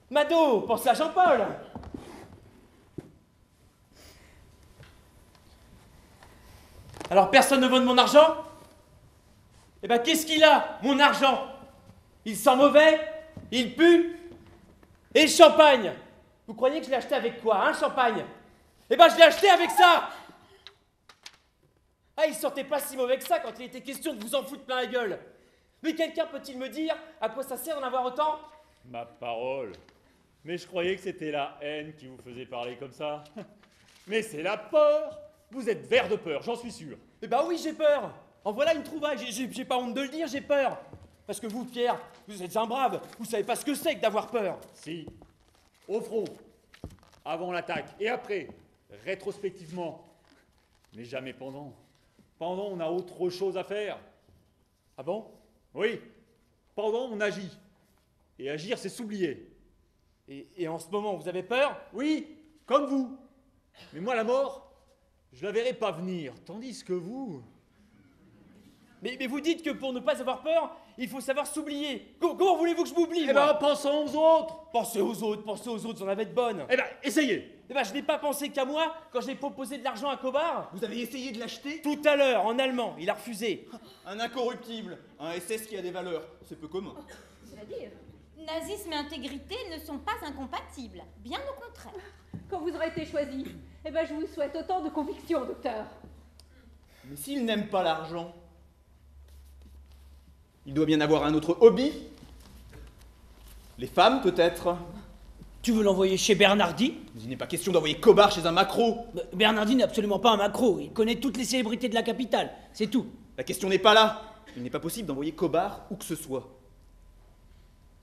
Mado, pensez à Jean-Paul. Alors personne ne veut de mon argent? Eh ben qu'est-ce qu'il a, mon argent? Il sent mauvais? Il pue? Et le champagne? Vous croyez que je l'ai acheté avec quoi, hein, champagne? Eh ben je l'ai acheté avec ça! Ah, il sentait pas si mauvais que ça quand il était question de vous en foutre plein la gueule. Mais quelqu'un peut-il me dire à quoi ça sert d'en avoir autant? Ma parole. Mais je croyais que c'était la haine qui vous faisait parler comme ça. Mais c'est la peur. Vous êtes vert de peur, j'en suis sûr. Eh ben oui, j'ai peur. En voilà une trouvaille, j'ai pas honte de le dire, j'ai peur. Parce que vous, Pierre, vous êtes un brave, vous savez pas ce que c'est que d'avoir peur. Si. Au front. Avant l'attaque. Et après. Rétrospectivement. Mais jamais pendant. Pendant, on a autre chose à faire. Ah bon? Oui. Pendant, on agit. Et agir, c'est s'oublier. Et en ce moment, vous avez peur? Oui, comme vous. Mais moi, la mort, je la verrai pas venir. Tandis que vous... Mais vous dites que pour ne pas avoir peur, il faut savoir s'oublier. Comment voulez-vous que je m'oublie? Eh ben, pensons aux autres. Pensez aux autres, vous en avez de bonnes. Eh ben, essayez. Eh ben, je n'ai pas pensé qu'à moi quand j'ai proposé de l'argent à Kobar. Vous avez essayé de l'acheter? Tout à l'heure, en allemand, il a refusé. Un incorruptible, un SS qui a des valeurs, c'est peu commun. Cela dit, nazisme et intégrité ne sont pas incompatibles, bien au contraire. Quand vous aurez été choisi, eh ben je vous souhaite autant de conviction, docteur. Mais s'il n'aime pas l'argent, il doit bien avoir un autre hobby. Les femmes, peut-être. Tu veux l'envoyer chez Bernardi? Mais il n'est pas question d'envoyer Kobar chez un macro. Bernardi n'est absolument pas un macro. Il connaît toutes les célébrités de la capitale. C'est tout. La question n'est pas là. Il n'est pas possible d'envoyer Kobar où que ce soit.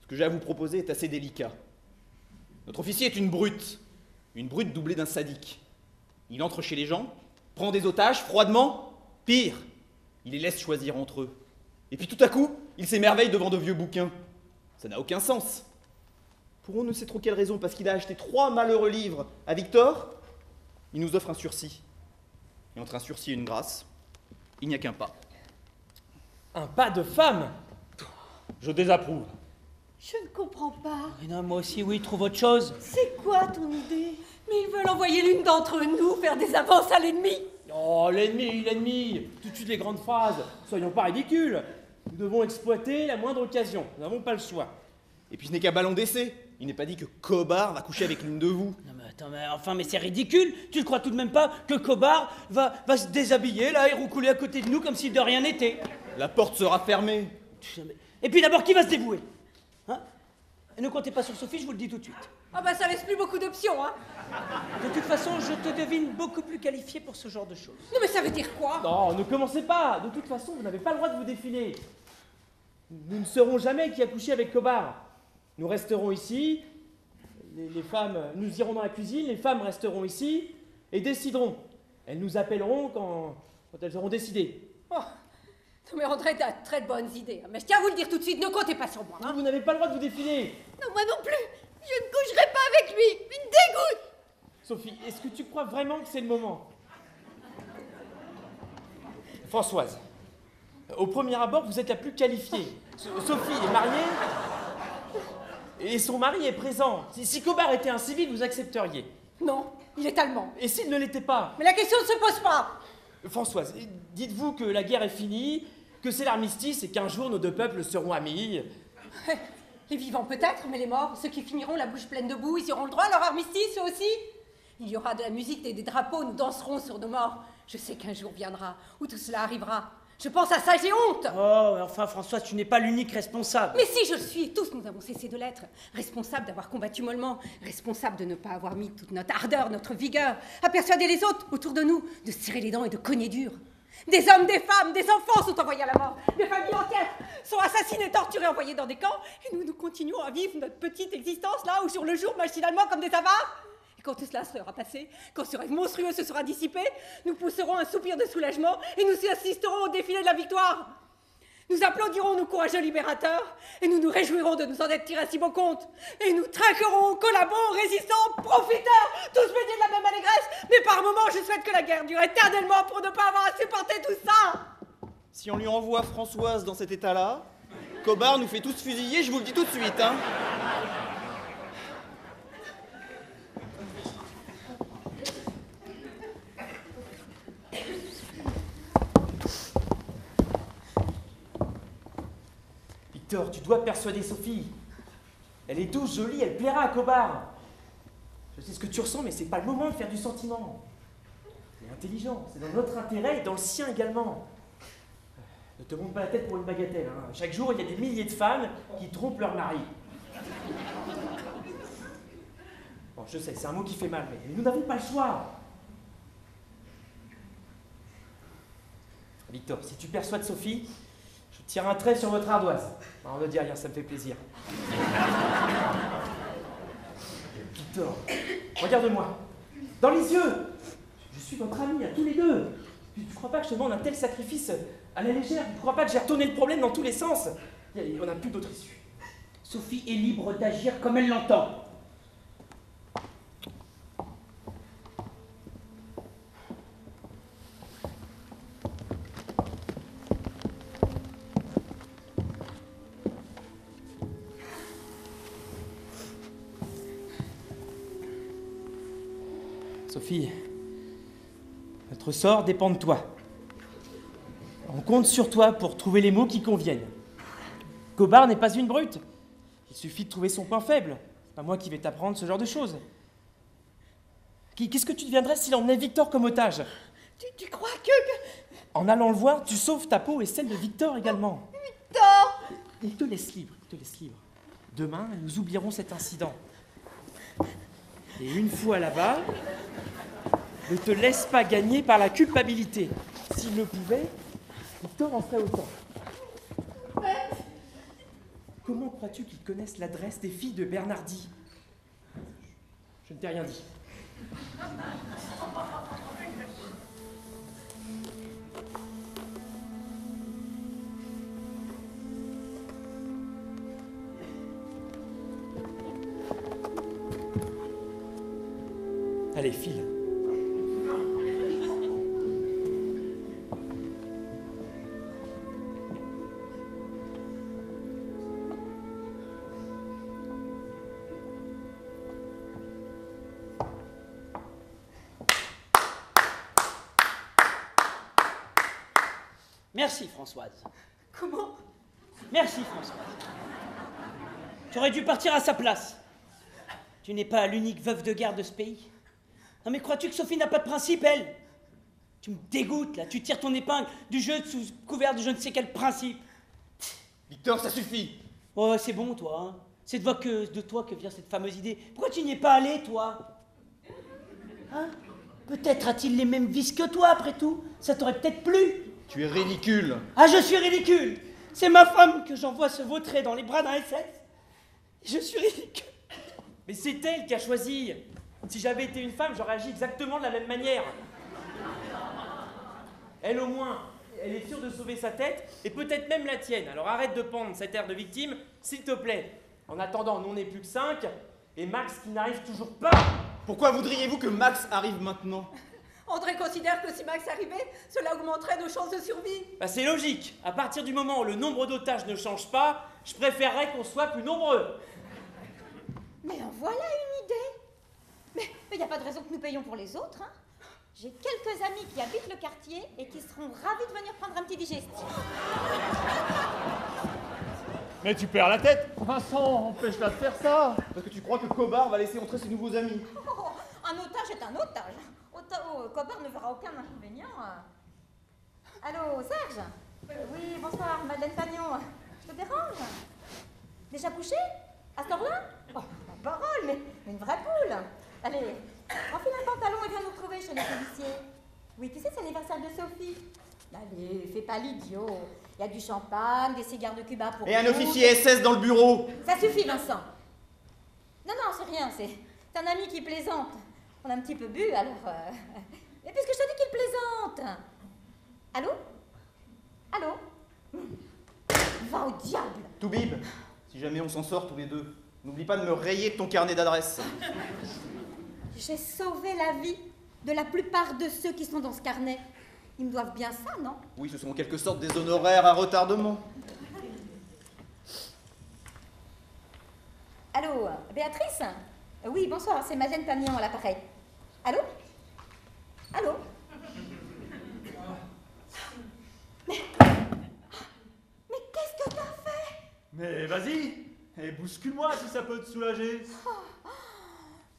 Ce que j'ai à vous proposer est assez délicat. Notre officier est une brute doublée d'un sadique. Il entre chez les gens, prend des otages froidement, pire, il les laisse choisir entre eux. Et puis tout à coup, il s'émerveille devant de vieux bouquins. Ça n'a aucun sens. Pour on ne sait trop quelle raison, parce qu'il a acheté 3 malheureux livres à Victor, il nous offre un sursis. Et entre un sursis et une grâce, il n'y a qu'un pas. Un pas de femme? Je désapprouve. Je ne comprends pas. Non, moi aussi, oui, trouve autre chose. C'est quoi ton idée? Mais ils veulent envoyer l'une d'entre nous faire des avances à l'ennemi. Oh, l'ennemi, tout de suite les grandes phrases. Soyons pas ridicules. Nous devons exploiter la moindre occasion. Nous n'avons pas le choix. Et puis ce n'est qu'un ballon d'essai. Il n'est pas dit que Kobar va coucher avec l'une de vous. Non mais attends, mais c'est ridicule. Tu ne crois tout de même pas que Kobar va se déshabiller là et roucouler à côté de nous comme si de rien n'était? La porte sera fermée. Et puis d'abord, qui va se dévouer? Hein? Et ne comptez pas sur Sophie, je vous le dis tout de suite. Ah bah ça laisse plus beaucoup d'options, hein. De toute façon, je te devine beaucoup plus qualifié pour ce genre de choses. Non mais ça veut dire quoi? Non, ne commencez pas. De toute façon, vous n'avez pas le droit de vous défiler. Nous ne saurons jamais qui a couché avec Kobar. Nous resterons ici. Les femmes, nous irons dans la cuisine. Les femmes resteront ici et décideront. Elles nous appelleront quand elles auront décidé. Oh. Non mais André, t'as de très bonnes idées. Mais je tiens à vous le dire tout de suite, ne comptez pas sur moi. Hein. Vous n'avez pas le droit de vous défiler. Non, moi non plus. Je ne coucherai pas avec lui. Il me dégoûte. Sophie, est-ce que tu crois vraiment que c'est le moment? Françoise, au premier abord, vous êtes la plus qualifiée. Sophie est mariée et son mari est présent. Si Kobar était un civil, vous accepteriez. Non, il est allemand. Et s'il ne l'était pas? Mais la question ne se pose pas. Françoise, dites-vous que la guerre est finie, que c'est l'armistice et qu'un jour nos deux peuples seront amis. Les vivants peut-être, mais les morts, ceux qui finiront la bouche pleine de boue, ils auront le droit à leur armistice, eux aussi. Il y aura de la musique et des drapeaux, nous danserons sur nos morts. Je sais qu'un jour viendra où tout cela arrivera. Je pense à ça, j'ai honte. Oh, enfin, Françoise, tu n'es pas l'unique responsable. Mais si, je le suis. Tous nous avons cessé de l'être. Responsables d'avoir combattu mollement. Responsables de ne pas avoir mis toute notre ardeur, notre vigueur, à persuader les autres autour de nous de serrer les dents et de cogner dur. Des hommes, des femmes, des enfants sont envoyés à la mort. Des familles entières sont assassinées, torturées, envoyées dans des camps. Et nous continuons à vivre notre petite existence là, au jour le jour, machinalement, comme des avares. Et quand tout cela sera passé, quand ce rêve monstrueux se sera dissipé, nous pousserons un soupir de soulagement et nous assisterons au défilé de la victoire. Nous applaudirons nos courageux libérateurs et nous nous réjouirons de nous en être tirés à si bon compte. Et nous trinquerons, collabos, résistants, profiteurs, tous baignés de la même allégresse. Mais par moments, je souhaite que la guerre dure éternellement pour ne pas avoir à supporter tout ça. Si on lui envoie Françoise dans cet état-là, Cobard nous fait tous fusiller, je vous le dis tout de suite, hein. Victor, tu dois persuader Sophie. Elle est douce, jolie, elle plaira à Cobard. Je sais ce que tu ressens, mais c'est pas le moment de faire du sentiment. Elle est intelligente, c'est dans notre intérêt et dans le sien également. Ne te monte pas la tête pour une bagatelle, hein. Chaque jour, il y a des milliers de femmes qui trompent leur mari. Bon, je sais, c'est un mot qui fait mal, mais nous n'avons pas le choix. Victor, si tu persuades Sophie, je tire un trait sur votre ardoise. Non, ne dis rien, ça me fait plaisir. Victor, regarde-moi. Dans les yeux. Je suis votre ami, à tous les deux. Tu ne crois pas que je te demande un tel sacrifice à la légère? Tu ne crois pas que j'ai retourné le problème dans tous les sens? On n'a plus d'autre issue. Sophie est libre d'agir comme elle l'entend. Sophie, notre sort dépend de toi. On compte sur toi pour trouver les mots qui conviennent. Cobard n'est pas une brute. Il suffit de trouver son point faible. C'est pas moi qui vais t'apprendre ce genre de choses. Qu'est-ce que tu deviendrais s'il emmenait Victor comme otage? Tu crois que... En allant le voir, tu sauves ta peau et celle de Victor également. Victor! Il te laisse libre, il te laisse libre. Demain, nous oublierons cet incident. Et une fois là-bas, ne te laisse pas gagner par la culpabilité. S'il le pouvait, Victor en ferait autant. Comment crois-tu qu'ils connaissent l'adresse des filles de Bernardi? Je ne t'ai rien dit. Allez, file. Merci, Françoise. Comment? Merci, Françoise. Tu aurais dû partir à sa place. Tu n'es pas l'unique veuve de guerre de ce pays. Non mais crois-tu que Sophie n'a pas de principe, elle? Tu me dégoûtes, là. Tu tires ton épingle du jeu sous couvert de je ne sais quel principe. Victor, ça suffit. Oh, c'est bon, toi. Hein. C'est de toi que vient cette fameuse idée. Pourquoi tu n'y es pas allé, toi? Hein? Peut-être a-t-il les mêmes vices que toi, après tout. Ça t'aurait peut-être plu. Tu es ridicule. Ah, je suis ridicule. C'est ma femme que j'envoie se vautrer dans les bras d'un SS. Je suis ridicule. Mais c'est elle qui a choisi. Si j'avais été une femme, j'aurais agi exactement de la même manière. Elle, au moins, elle est sûre de sauver sa tête et peut-être même la tienne. Alors arrête de pendre cet air de victime, s'il te plaît. En attendant, nous on n'est plus que 5 et Max qui n'arrive toujours pas. Pourquoi voudriez-vous que Max arrive maintenant? André considère que si Max arrivait, cela augmenterait nos chances de survie. Bah c'est logique. À partir du moment où le nombre d'otages ne change pas, je préférerais qu'on soit plus nombreux. Mais en voilà une idée. Mais il n'y a pas de raison que nous payions pour les autres, hein. J'ai quelques amis qui habitent le quartier et qui seront ravis de venir prendre un petit digestif. Mais tu perds la tête. Vincent, empêche-la de faire ça. Parce que tu crois que Cobard va laisser entrer ses nouveaux amis. Oh, un otage est un otage. Cobard ne verra aucun inconvénient. Allô, Serge? Oui, bonsoir, Madeleine Pagnon. Je te dérange? Déjà couché? À cette heure-là? Oh, ma parole, mais une vraie poule. Allez, enfile un pantalon et viens nous retrouver chez les policiers. Oui, tu sais, c'est l'anniversaire de Sophie. Allez, fais pas l'idiot. Il y a du champagne, des cigares de Cuba pour Et un nous. officier SS dans le bureau. Ça suffit, Vincent. Non, non, c'est rien, c'est un ami qui plaisante. On a un petit peu bu, alors... Mais puisque je te dis qu'il plaisante. Allô? Allô? Va au diable! Toubib, si jamais on s'en sort tous les deux, n'oublie pas de me rayer de ton carnet d'adresse. J'ai sauvé la vie de la plupart de ceux qui sont dans ce carnet. Ils me doivent bien ça, non? Oui, ce sont en quelque sorte des honoraires à retardement. Allô, Béatrice? Oui, bonsoir, c'est Madeleine Pagnon à l'appareil. Allô? Allô? Mais qu'est-ce que t'as fait? Mais vas-y, et bouscule-moi si ça peut te soulager.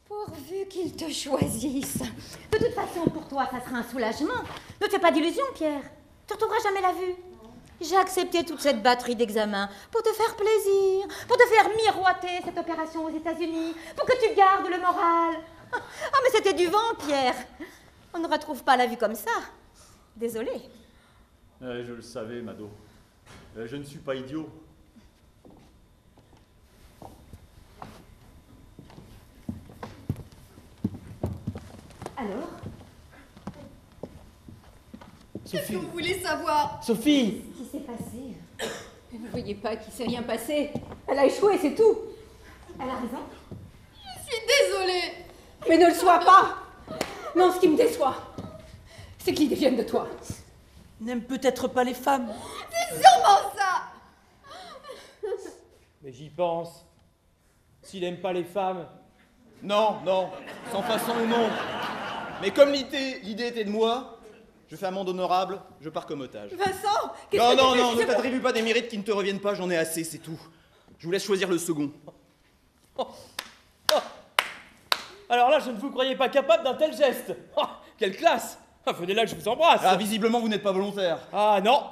Pourvu qu'il te choisisse. De toute façon, pour toi, ça sera un soulagement. Ne te fais pas d'illusions, Pierre. Tu ne retrouveras jamais la vue. J'ai accepté toute cette batterie d'examens pour te faire plaisir, pour te faire miroiter cette opération aux États-Unis, pour que tu gardes le moral. Ah, mais c'était du vent, Pierre. On ne retrouve pas la vue comme ça. Désolée. Je le savais, Mado. Je ne suis pas idiot. Alors? Qu'est-ce que vous voulez savoir? Sophie! Qu'est-ce qui s'est passé? Vous ne voyez pas qu'il s'est rien passé. Elle a échoué, c'est tout. Elle a raison. Je suis désolée. Mais ne le sois pas. Non, ce qui me déçoit, c'est qu'il devienne de toi. N'aime peut-être pas les femmes. C'est sûrement ça. Mais j'y pense. S'il aime pas les femmes. Non, non, sans façon ou non. Mais comme l'idée était de moi, je fais amende honorable, je pars comme otage. Vincent, qu'est-ce Non, que non, tu non, fais? ne t'attribue pas des mérites qui ne te reviennent pas, j'en ai assez, c'est tout. Je vous laisse choisir le second. Oh. Oh. Alors là, je ne vous croyais pas capable d'un tel geste. Oh, quelle classe! Ah, venez là que je vous embrasse. Ah, visiblement, vous n'êtes pas volontaire. Ah non.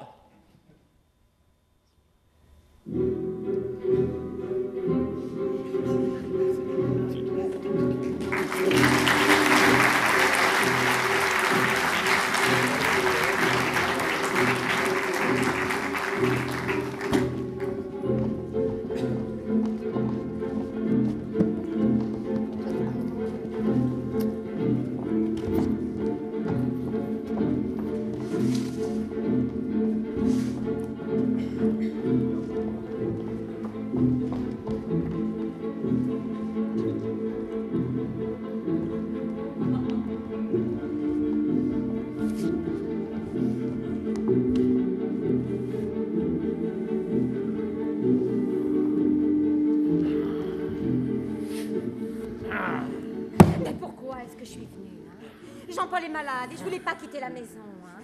Mais pourquoi est-ce que je suis venue, hein? Jean-Paul est malade et je voulais pas quitter la maison, hein?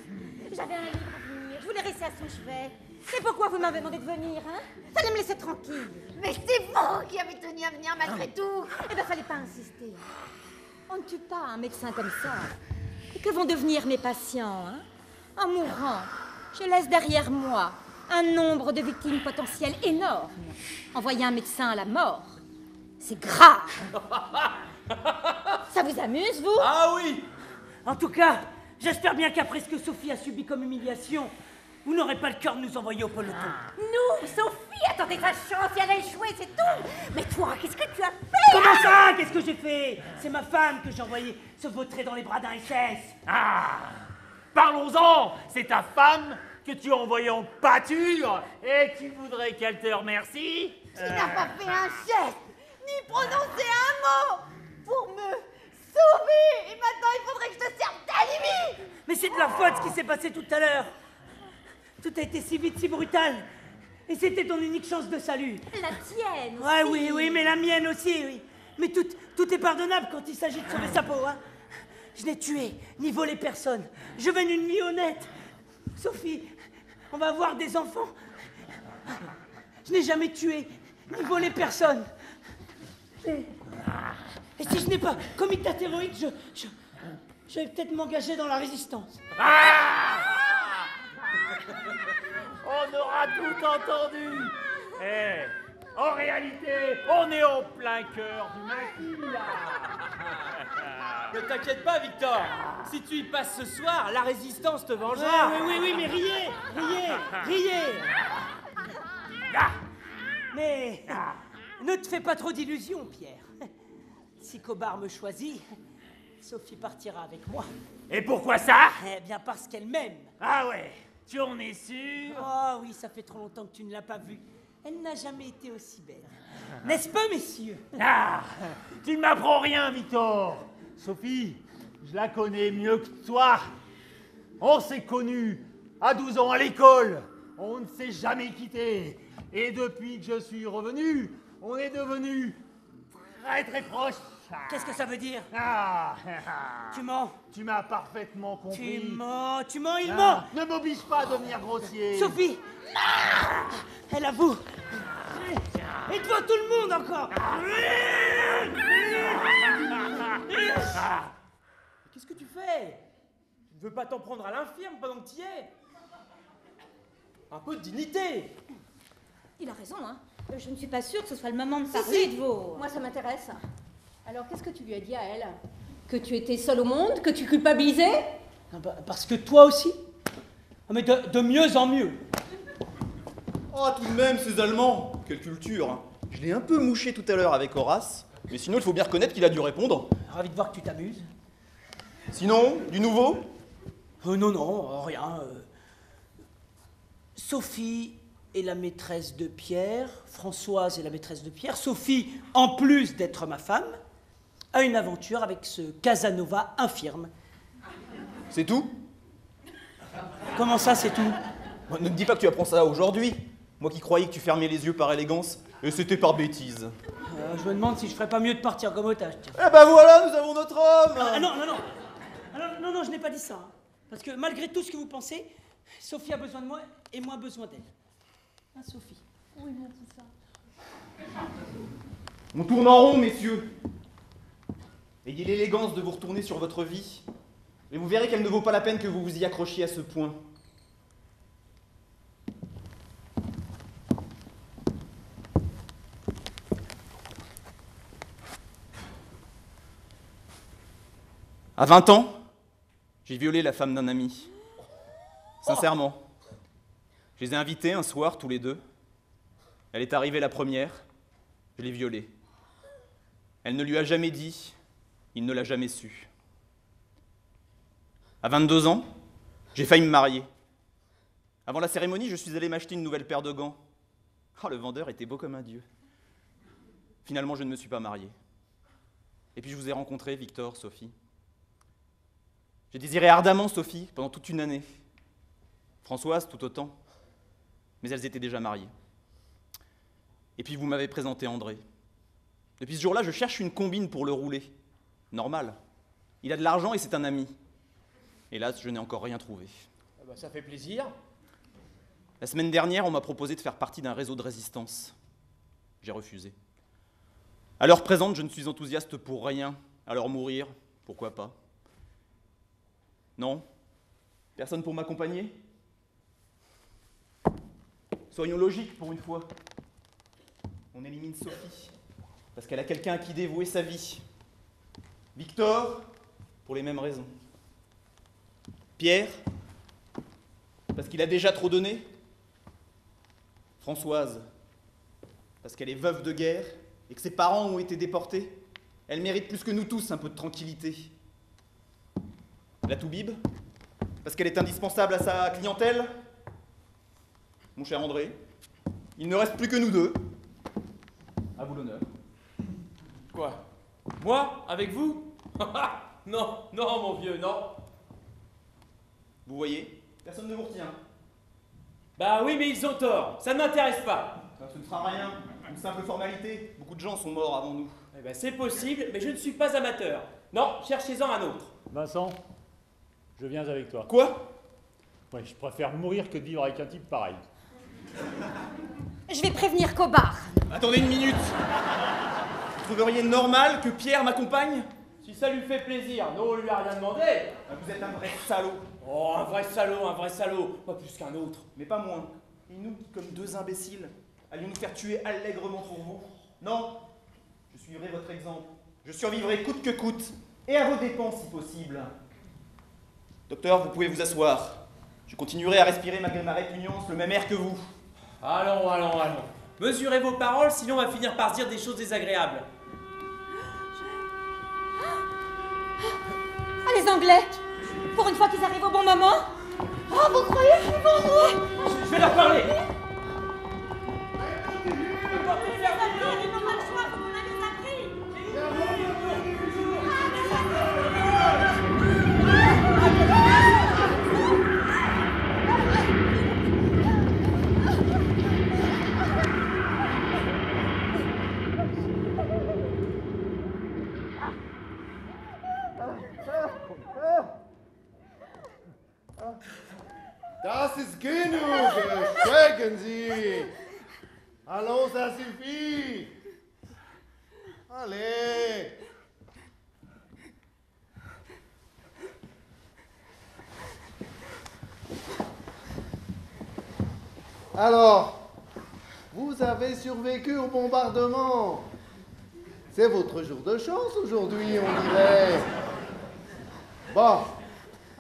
J'avais un livre à venir, je voulais rester à son chevet. Mais pourquoi vous m'avez demandé de venir, hein? Fallait me laisser tranquille. Mais c'est vous qui avez tenu à venir malgré tout. Eh ben, fallait pas insister. On ne tue pas un médecin comme ça. Et que vont devenir mes patients, hein? En mourant, je laisse derrière moi un nombre de victimes potentielles énorme. Envoyer un médecin à la mort, c'est grave. Ça vous amuse, vous? Ah oui. En tout cas, j'espère bien qu'après ce que Sophie a subi comme humiliation, vous n'aurez pas le cœur de nous envoyer au peloton. Nous, Sophie, attendez sa chance, elle a échoué, c'est tout. Mais toi, qu'est-ce que tu as fait? Comment ça? Qu'est-ce que j'ai fait? C'est ma femme que j'ai envoyée se vautrer dans les bras d'un SS. Ah! Parlons-en! C'est ta femme que tu as envoyée en pâture et tu voudrais qu'elle te remercie? Tu n'as pas fait un geste, ni prononcé un mot pour me sauver. Et maintenant, il faudrait que je te serve d'alibi. Mais c'est de leur faute ce qui s'est passé tout à l'heure. Tout a été si vite, si brutal. Et c'était ton unique chance de salut. La tienne Ouais, aussi. oui, mais la mienne aussi, oui. Mais tout est pardonnable quand il s'agit de sauver sa peau, hein. Je n'ai tué, ni volé personne. Je mène une vie honnête. Sophie, on va avoir des enfants. Je n'ai jamais tué, ni volé personne. Et si je n'ai pas commis d'acte héroïque, je vais peut-être m'engager dans la résistance. On aura tout entendu. En réalité, on est au plein cœur du maquis, là. Ne t'inquiète pas, Victor. Si tu y passes ce soir, la résistance te vengera. Oui, mais riez. Mais ne te fais pas trop d'illusions, Pierre. Si Cobard me choisit, Sophie partira avec moi. Et pourquoi ça? Eh bien, parce qu'elle m'aime. Ah ouais, tu en es sûr? Oh oui, ça fait trop longtemps que tu ne l'as pas vue. Elle n'a jamais été aussi belle. N'est-ce pas, messieurs? Ah, tu ne m'apprends rien, Victor. Sophie, je la connais mieux que toi. On s'est connus à 12 ans à l'école. On ne s'est jamais quittés. Et depuis que je suis revenu, on est devenus très très proches. Qu'est-ce que ça veut dire? Tu mens. Tu m'as parfaitement compris. Tu mens, il ment. Ne m'oblige pas à devenir grossier. Sophie, elle avoue. Et devant tout le monde encore. Qu'est-ce que tu fais? Tu ne veux pas t'en prendre à l'infirme pendant que tu y es? Un peu de dignité. Il a raison, hein. Je ne suis pas sûre que ce soit le moment de parler de vos... Moi, ça m'intéresse. Alors, qu'est-ce que tu lui as dit à elle? Que tu étais seule au monde? Que tu culpabilisais? Parce que toi aussi. Mais de mieux en mieux. Oh, tout de même, ces Allemands. Quelle culture, hein. Je l'ai un peu mouché tout à l'heure avec Horace, mais sinon, il faut bien reconnaître qu'il a dû répondre. Ravi de voir que tu t'amuses. Sinon, du nouveau? Non, rien. Sophie est la maîtresse de Pierre, Françoise est la maîtresse de Pierre. Sophie, en plus d'être ma femme, a une aventure avec ce Casanova infirme. C'est tout? Comment ça, c'est tout? Ne me dis pas que tu apprends ça aujourd'hui. Moi qui croyais que tu fermais les yeux par élégance, et c'était par bêtise. Je me demande si je ferais pas mieux de partir comme otage. Tiens. Eh ben voilà, nous avons notre homme! Non, je n'ai pas dit ça. Hein. Parce que malgré tout ce que vous pensez, Sophie a besoin de moi et moi besoin d'elle. Hein, Sophie? Oui, mon petit ça. On tourne en rond, messieurs. Ayez l'élégance de vous retourner sur votre vie, et vous verrez qu'elle ne vaut pas la peine que vous vous y accrochiez à ce point. À 20 ans, j'ai violé la femme d'un ami. Sincèrement. Je les ai invités un soir, tous les deux. Elle est arrivée la première, je l'ai violée. Elle ne lui a jamais dit, il ne l'a jamais su. À 22 ans, j'ai failli me marier. Avant la cérémonie, je suis allé m'acheter une nouvelle paire de gants. Oh, le vendeur était beau comme un dieu. Finalement, je ne me suis pas marié. Et puis je vous ai rencontré, Victor, Sophie. J'ai désiré ardemment Sophie pendant toute une année. Françoise, tout autant. Mais elles étaient déjà mariées. Et puis vous m'avez présenté André. Depuis ce jour-là, je cherche une combine pour le rouler. Normal. Il a de l'argent et c'est un ami. Hélas, je n'ai encore rien trouvé. Ah bah, ça fait plaisir. La semaine dernière, on m'a proposé de faire partie d'un réseau de résistance. J'ai refusé. À l'heure présente, je ne suis enthousiaste pour rien. Alors mourir, pourquoi pas? Non? Personne pour m'accompagner? Soyons logiques pour une fois. On élimine Sophie, parce qu'elle a quelqu'un à qui dévouer sa vie. Victor, pour les mêmes raisons. Pierre, parce qu'il a déjà trop donné. Françoise, parce qu'elle est veuve de guerre et que ses parents ont été déportés. Elle mérite plus que nous tous un peu de tranquillité. La Toubib, parce qu'elle est indispensable à sa clientèle. Mon cher André, il ne reste plus que nous deux. À vous l'honneur. Quoi? Moi? Avec vous? Non, mon vieux, non. Vous voyez, personne ne vous retient. Bah oui, mais ils ont tort. Ça ne m'intéresse pas. Ce ne sera rien, une simple formalité. Beaucoup de gens sont morts avant nous. Eh ben, c'est possible, mais je ne suis pas amateur. Non, cherchez-en un autre. Vincent, je viens avec toi. Quoi? Ouais, je préfère mourir que de vivre avec un type pareil. Je vais prévenir Cobard. Attendez une minute. Vous trouveriez normal que Pierre m'accompagne? Si ça lui fait plaisir, nous on lui a rien demandé. Vous êtes un vrai salaud. Oh, un vrai salaud, pas plus qu'un autre. Mais pas moins. Et nous qui, comme deux imbéciles, allions nous faire tuer allègrement pour vous? Non, je suivrai votre exemple. Je survivrai coûte que coûte, et à vos dépens si possible. Docteur, vous pouvez vous asseoir. Je continuerai à respirer malgré ma répugnance le même air que vous. Allons. Mesurez vos paroles, sinon on va finir par se dire des choses désagréables. Ah, les Anglais! Pour une fois qu'ils arrivent au bon moment! Oh, vous croyez qu'ils vont nous? Je vais leur parler. Das ist genug, schweigen Sie. Allons, ça suffit. Allez. Alors, vous avez survécu au bombardement. C'est votre jour de chance aujourd'hui, on dirait. Bon.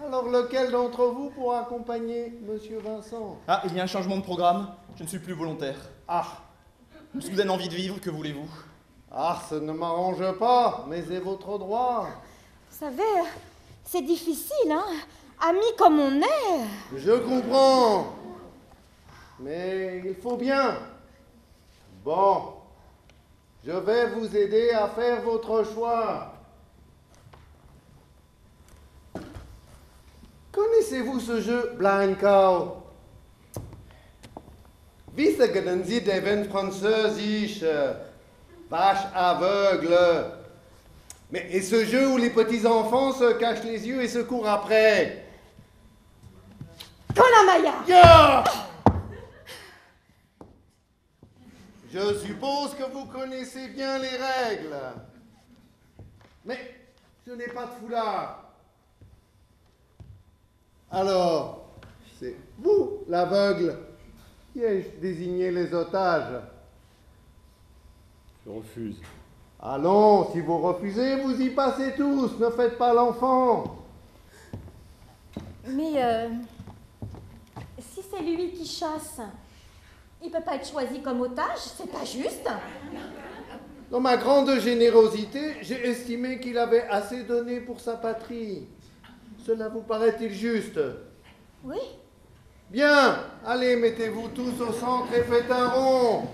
Alors, lequel d'entre vous pourra accompagner Monsieur Vincent? Ah, il y a un changement de programme. Je ne suis plus volontaire. Ah, Une soudaine envie de vivre, que voulez-vous? ah, ça ne m'arrange pas, mais c'est votre droit. Vous savez, c'est difficile, hein? Amis comme on est. Je comprends. Mais il faut bien. Bon, je vais vous aider à faire votre choix. Connaissez-vous ce jeu Blind Cow? Wie sagen Sie devant Französisch? Vache aveugle. Mais et ce jeu où les petits-enfants se cachent les yeux et se courent après? Konamaya! Yeah! Je suppose que vous connaissez bien les règles. Mais je n'ai pas de foulard. Alors, c'est vous, l'aveugle, qui ai-je désigné les otages? Je refuse. Allons, si vous refusez, vous y passez tous, ne faites pas l'enfant. Mais si c'est lui qui chasse, il peut pas être choisi comme otage, c'est pas juste. Dans ma grande générosité, j'ai estimé qu'il avait assez donné pour sa patrie. Cela vous paraît-il juste? Oui. Bien, allez, mettez-vous tous au centre et faites un rond.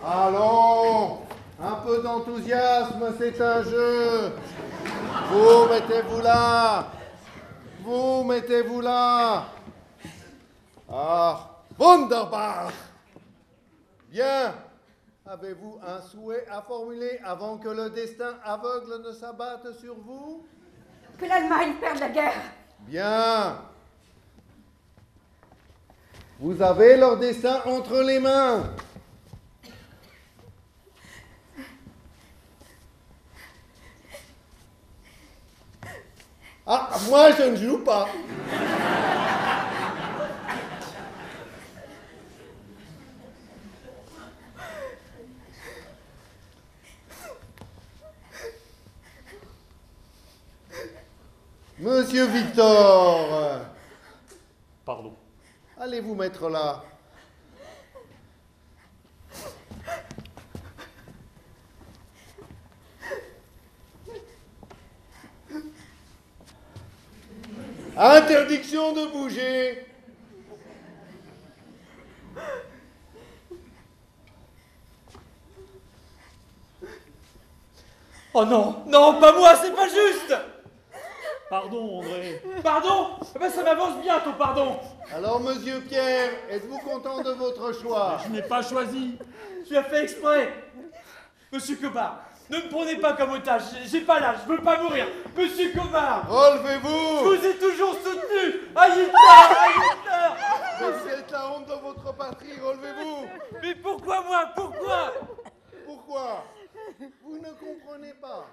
Allons, un peu d'enthousiasme, c'est un jeu. Vous, mettez-vous là. Vous, mettez-vous là. Ah, wunderbar. Bien. Avez-vous un souhait à formuler avant que le destin aveugle ne s'abatte sur vous? Que l'Allemagne perde la guerre. Bien. Vous avez leur destin entre les mains. Ah, moi je ne joue pas. Monsieur Victor, Pardon. allez vous mettre là. Interdiction de bouger. Oh non, non, pas moi, c'est pas juste. Pardon, André. Pardon? Eh ben, ça m'avance bien, ton pardon. Alors, monsieur Pierre, êtes-vous content de votre choix? Je n'ai pas choisi. Tu as fait exprès. Monsieur Cobard, ne me prenez pas comme otage, j'ai pas l'âge, je veux pas mourir. Monsieur Cobard, Relevez-vous. je vous ai toujours soutenu. À Hitler, à Hitler. Vous êtes la honte de votre patrie, relevez-vous. Mais pourquoi moi? Pourquoi? Pourquoi? Vous ne comprenez pas.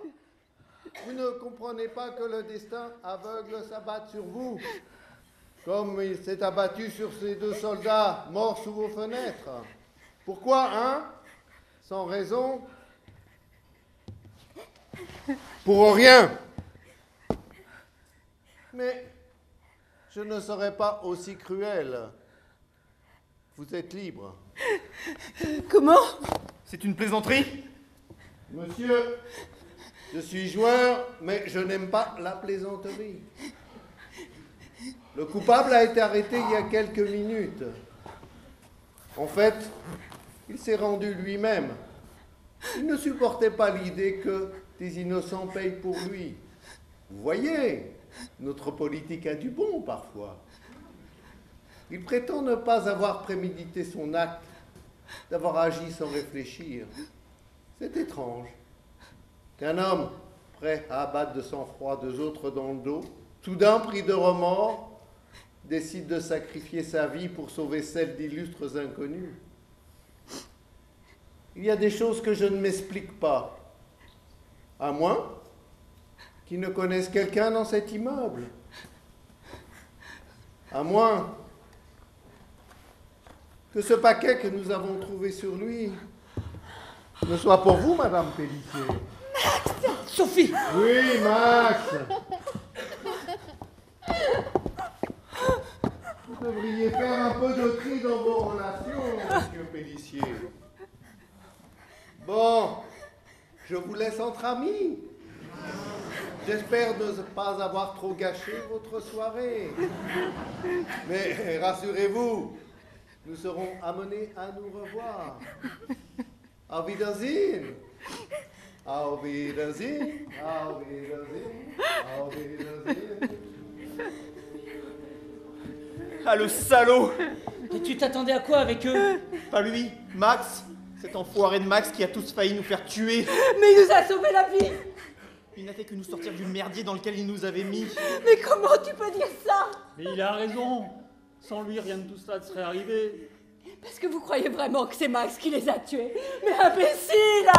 Vous ne comprenez pas que le destin aveugle s'abatte sur vous. comme il s'est abattu sur ces 2 soldats morts sous vos fenêtres. Pourquoi, hein? Sans raison? Pour rien. Mais je ne serai pas aussi cruel. Vous êtes libre. Comment? C'est une plaisanterie? Monsieur, je suis joueur, mais je n'aime pas la plaisanterie. Le coupable a été arrêté il y a quelques minutes. En fait, il s'est rendu lui-même. Il ne supportait pas l'idée que des innocents payent pour lui. Vous voyez, notre politique a du bon parfois. Il prétend ne pas avoir prémédité son acte, d'avoir agi sans réfléchir. C'est étrange qu'un homme prêt à abattre de sang-froid 2 autres dans le dos, soudain pris de remords, décide de sacrifier sa vie pour sauver celle d'illustres inconnus. Il y a des choses que je ne m'explique pas, à moins qu'ils ne connaissent quelqu'un dans cet immeuble. À moins que ce paquet que nous avons trouvé sur lui ne soit pour vous, Madame Pélissier. Max! Sophie! Oui, Max! Vous devriez faire un peu de tri dans vos relations, Monsieur Pélissier. Bon, je vous laisse entre amis. J'espère ne pas avoir trop gâché votre soirée. Mais rassurez-vous, nous serons amenés à nous revoir. Auf Wiedersehen. Auf Wiedersehen. Auf Wiedersehen. Auf Wiedersehen. Ah, le salaud! Et tu t'attendais à quoi avec eux? Pas lui, Max, cet enfoiré de Max qui a tous failli nous faire tuer. Mais il nous a sauvé la vie! Il n'a fait que nous sortir du merdier dans lequel il nous avait mis. Mais comment tu peux dire ça? Mais il a raison. Sans lui, rien de tout cela ne serait arrivé. Parce que vous croyez vraiment que c'est Max qui les a tués? Mais imbécile!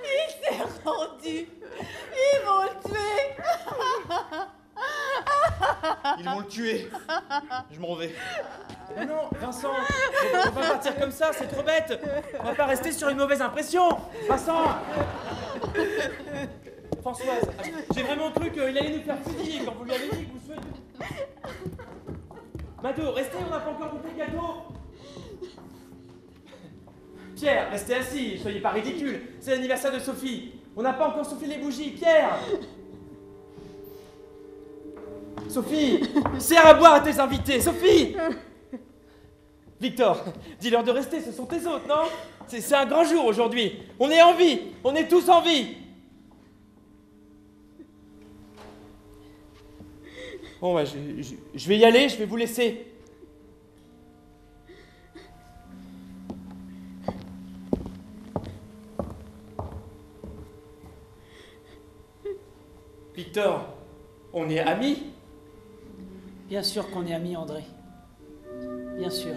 Il s'est rendu! Ils vont le tuer! Ils vont le tuer. Je m'en vais. Mais non, Vincent, on va pas partir comme ça, c'est trop bête. On va pas rester sur une mauvaise impression. Vincent! Françoise, j'ai vraiment cru qu'il allait nous faire fusiller quand vous lui avez dit que vous souhaitez... Mado, restez, on n'a pas encore goûté le gâteau. Pierre, restez assis, soyez pas ridicules. C'est l'anniversaire de Sophie. On n'a pas encore soufflé les bougies, Pierre. Sophie, sers à boire à tes invités, Sophie. Victor, dis-leur de rester, ce sont tes hôtes, non? C'est un grand jour aujourd'hui. On est en vie, on est tous en vie. Bon, bah, je vais y aller, je vais vous laisser. Victor, on est amis? Bien sûr qu'on est amis, André. Bien sûr.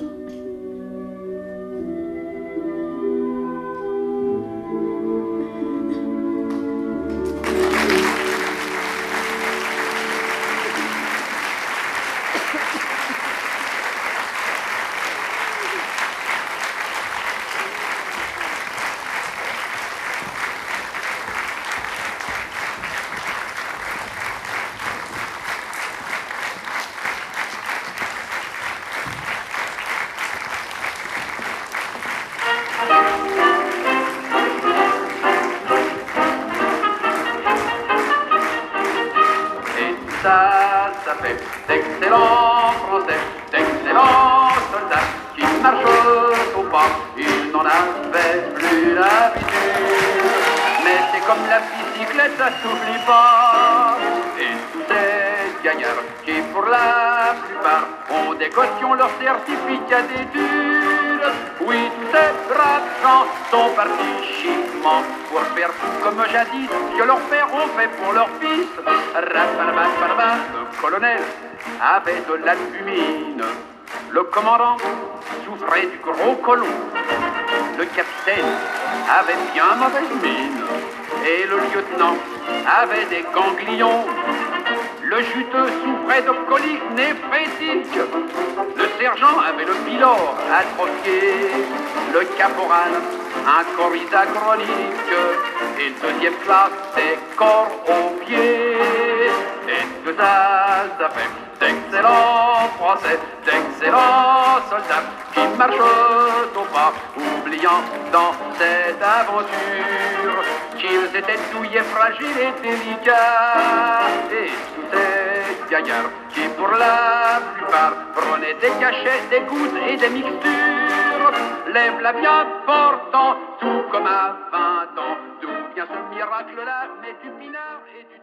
Ça fait d'excellents Français, d'excellents soldats qui marchent au pas, ils n'en avaient plus l'habitude. Mais c'est comme la bicyclette, ça s'oublie pas. Et tous ces gagnants qui pour la plupart ont des cautions, leur certificat d'études. Oui, tous ces braves gens sont partis chiquement pour faire tout comme jadis que leurs pères ont fait pour leurs fils. Le colonel avait de l'albumine, le commandant souffrait du gros colon, le capitaine avait bien mauvaise mine, et le lieutenant avait des ganglions. Le juteux souffrait de coliques néphrétiques. Le sergent avait le pylore atrophié. Le caporal, un corrida chronique. Et le deuxième classe, c'est corps aux pieds. Et que ça fait d'excellents Français, d'excellents soldats qui marchent au pas, oubliant dans cette aventure qu'ils étaient douilles, fragiles et délicats. Et tous ces gaillards qui pour la plupart prenaient des cachets, des gouttes et des mixtures, lève-la bien portant, tout comme à 20 ans. D'où vient ce miracle-là, mais du pinard et du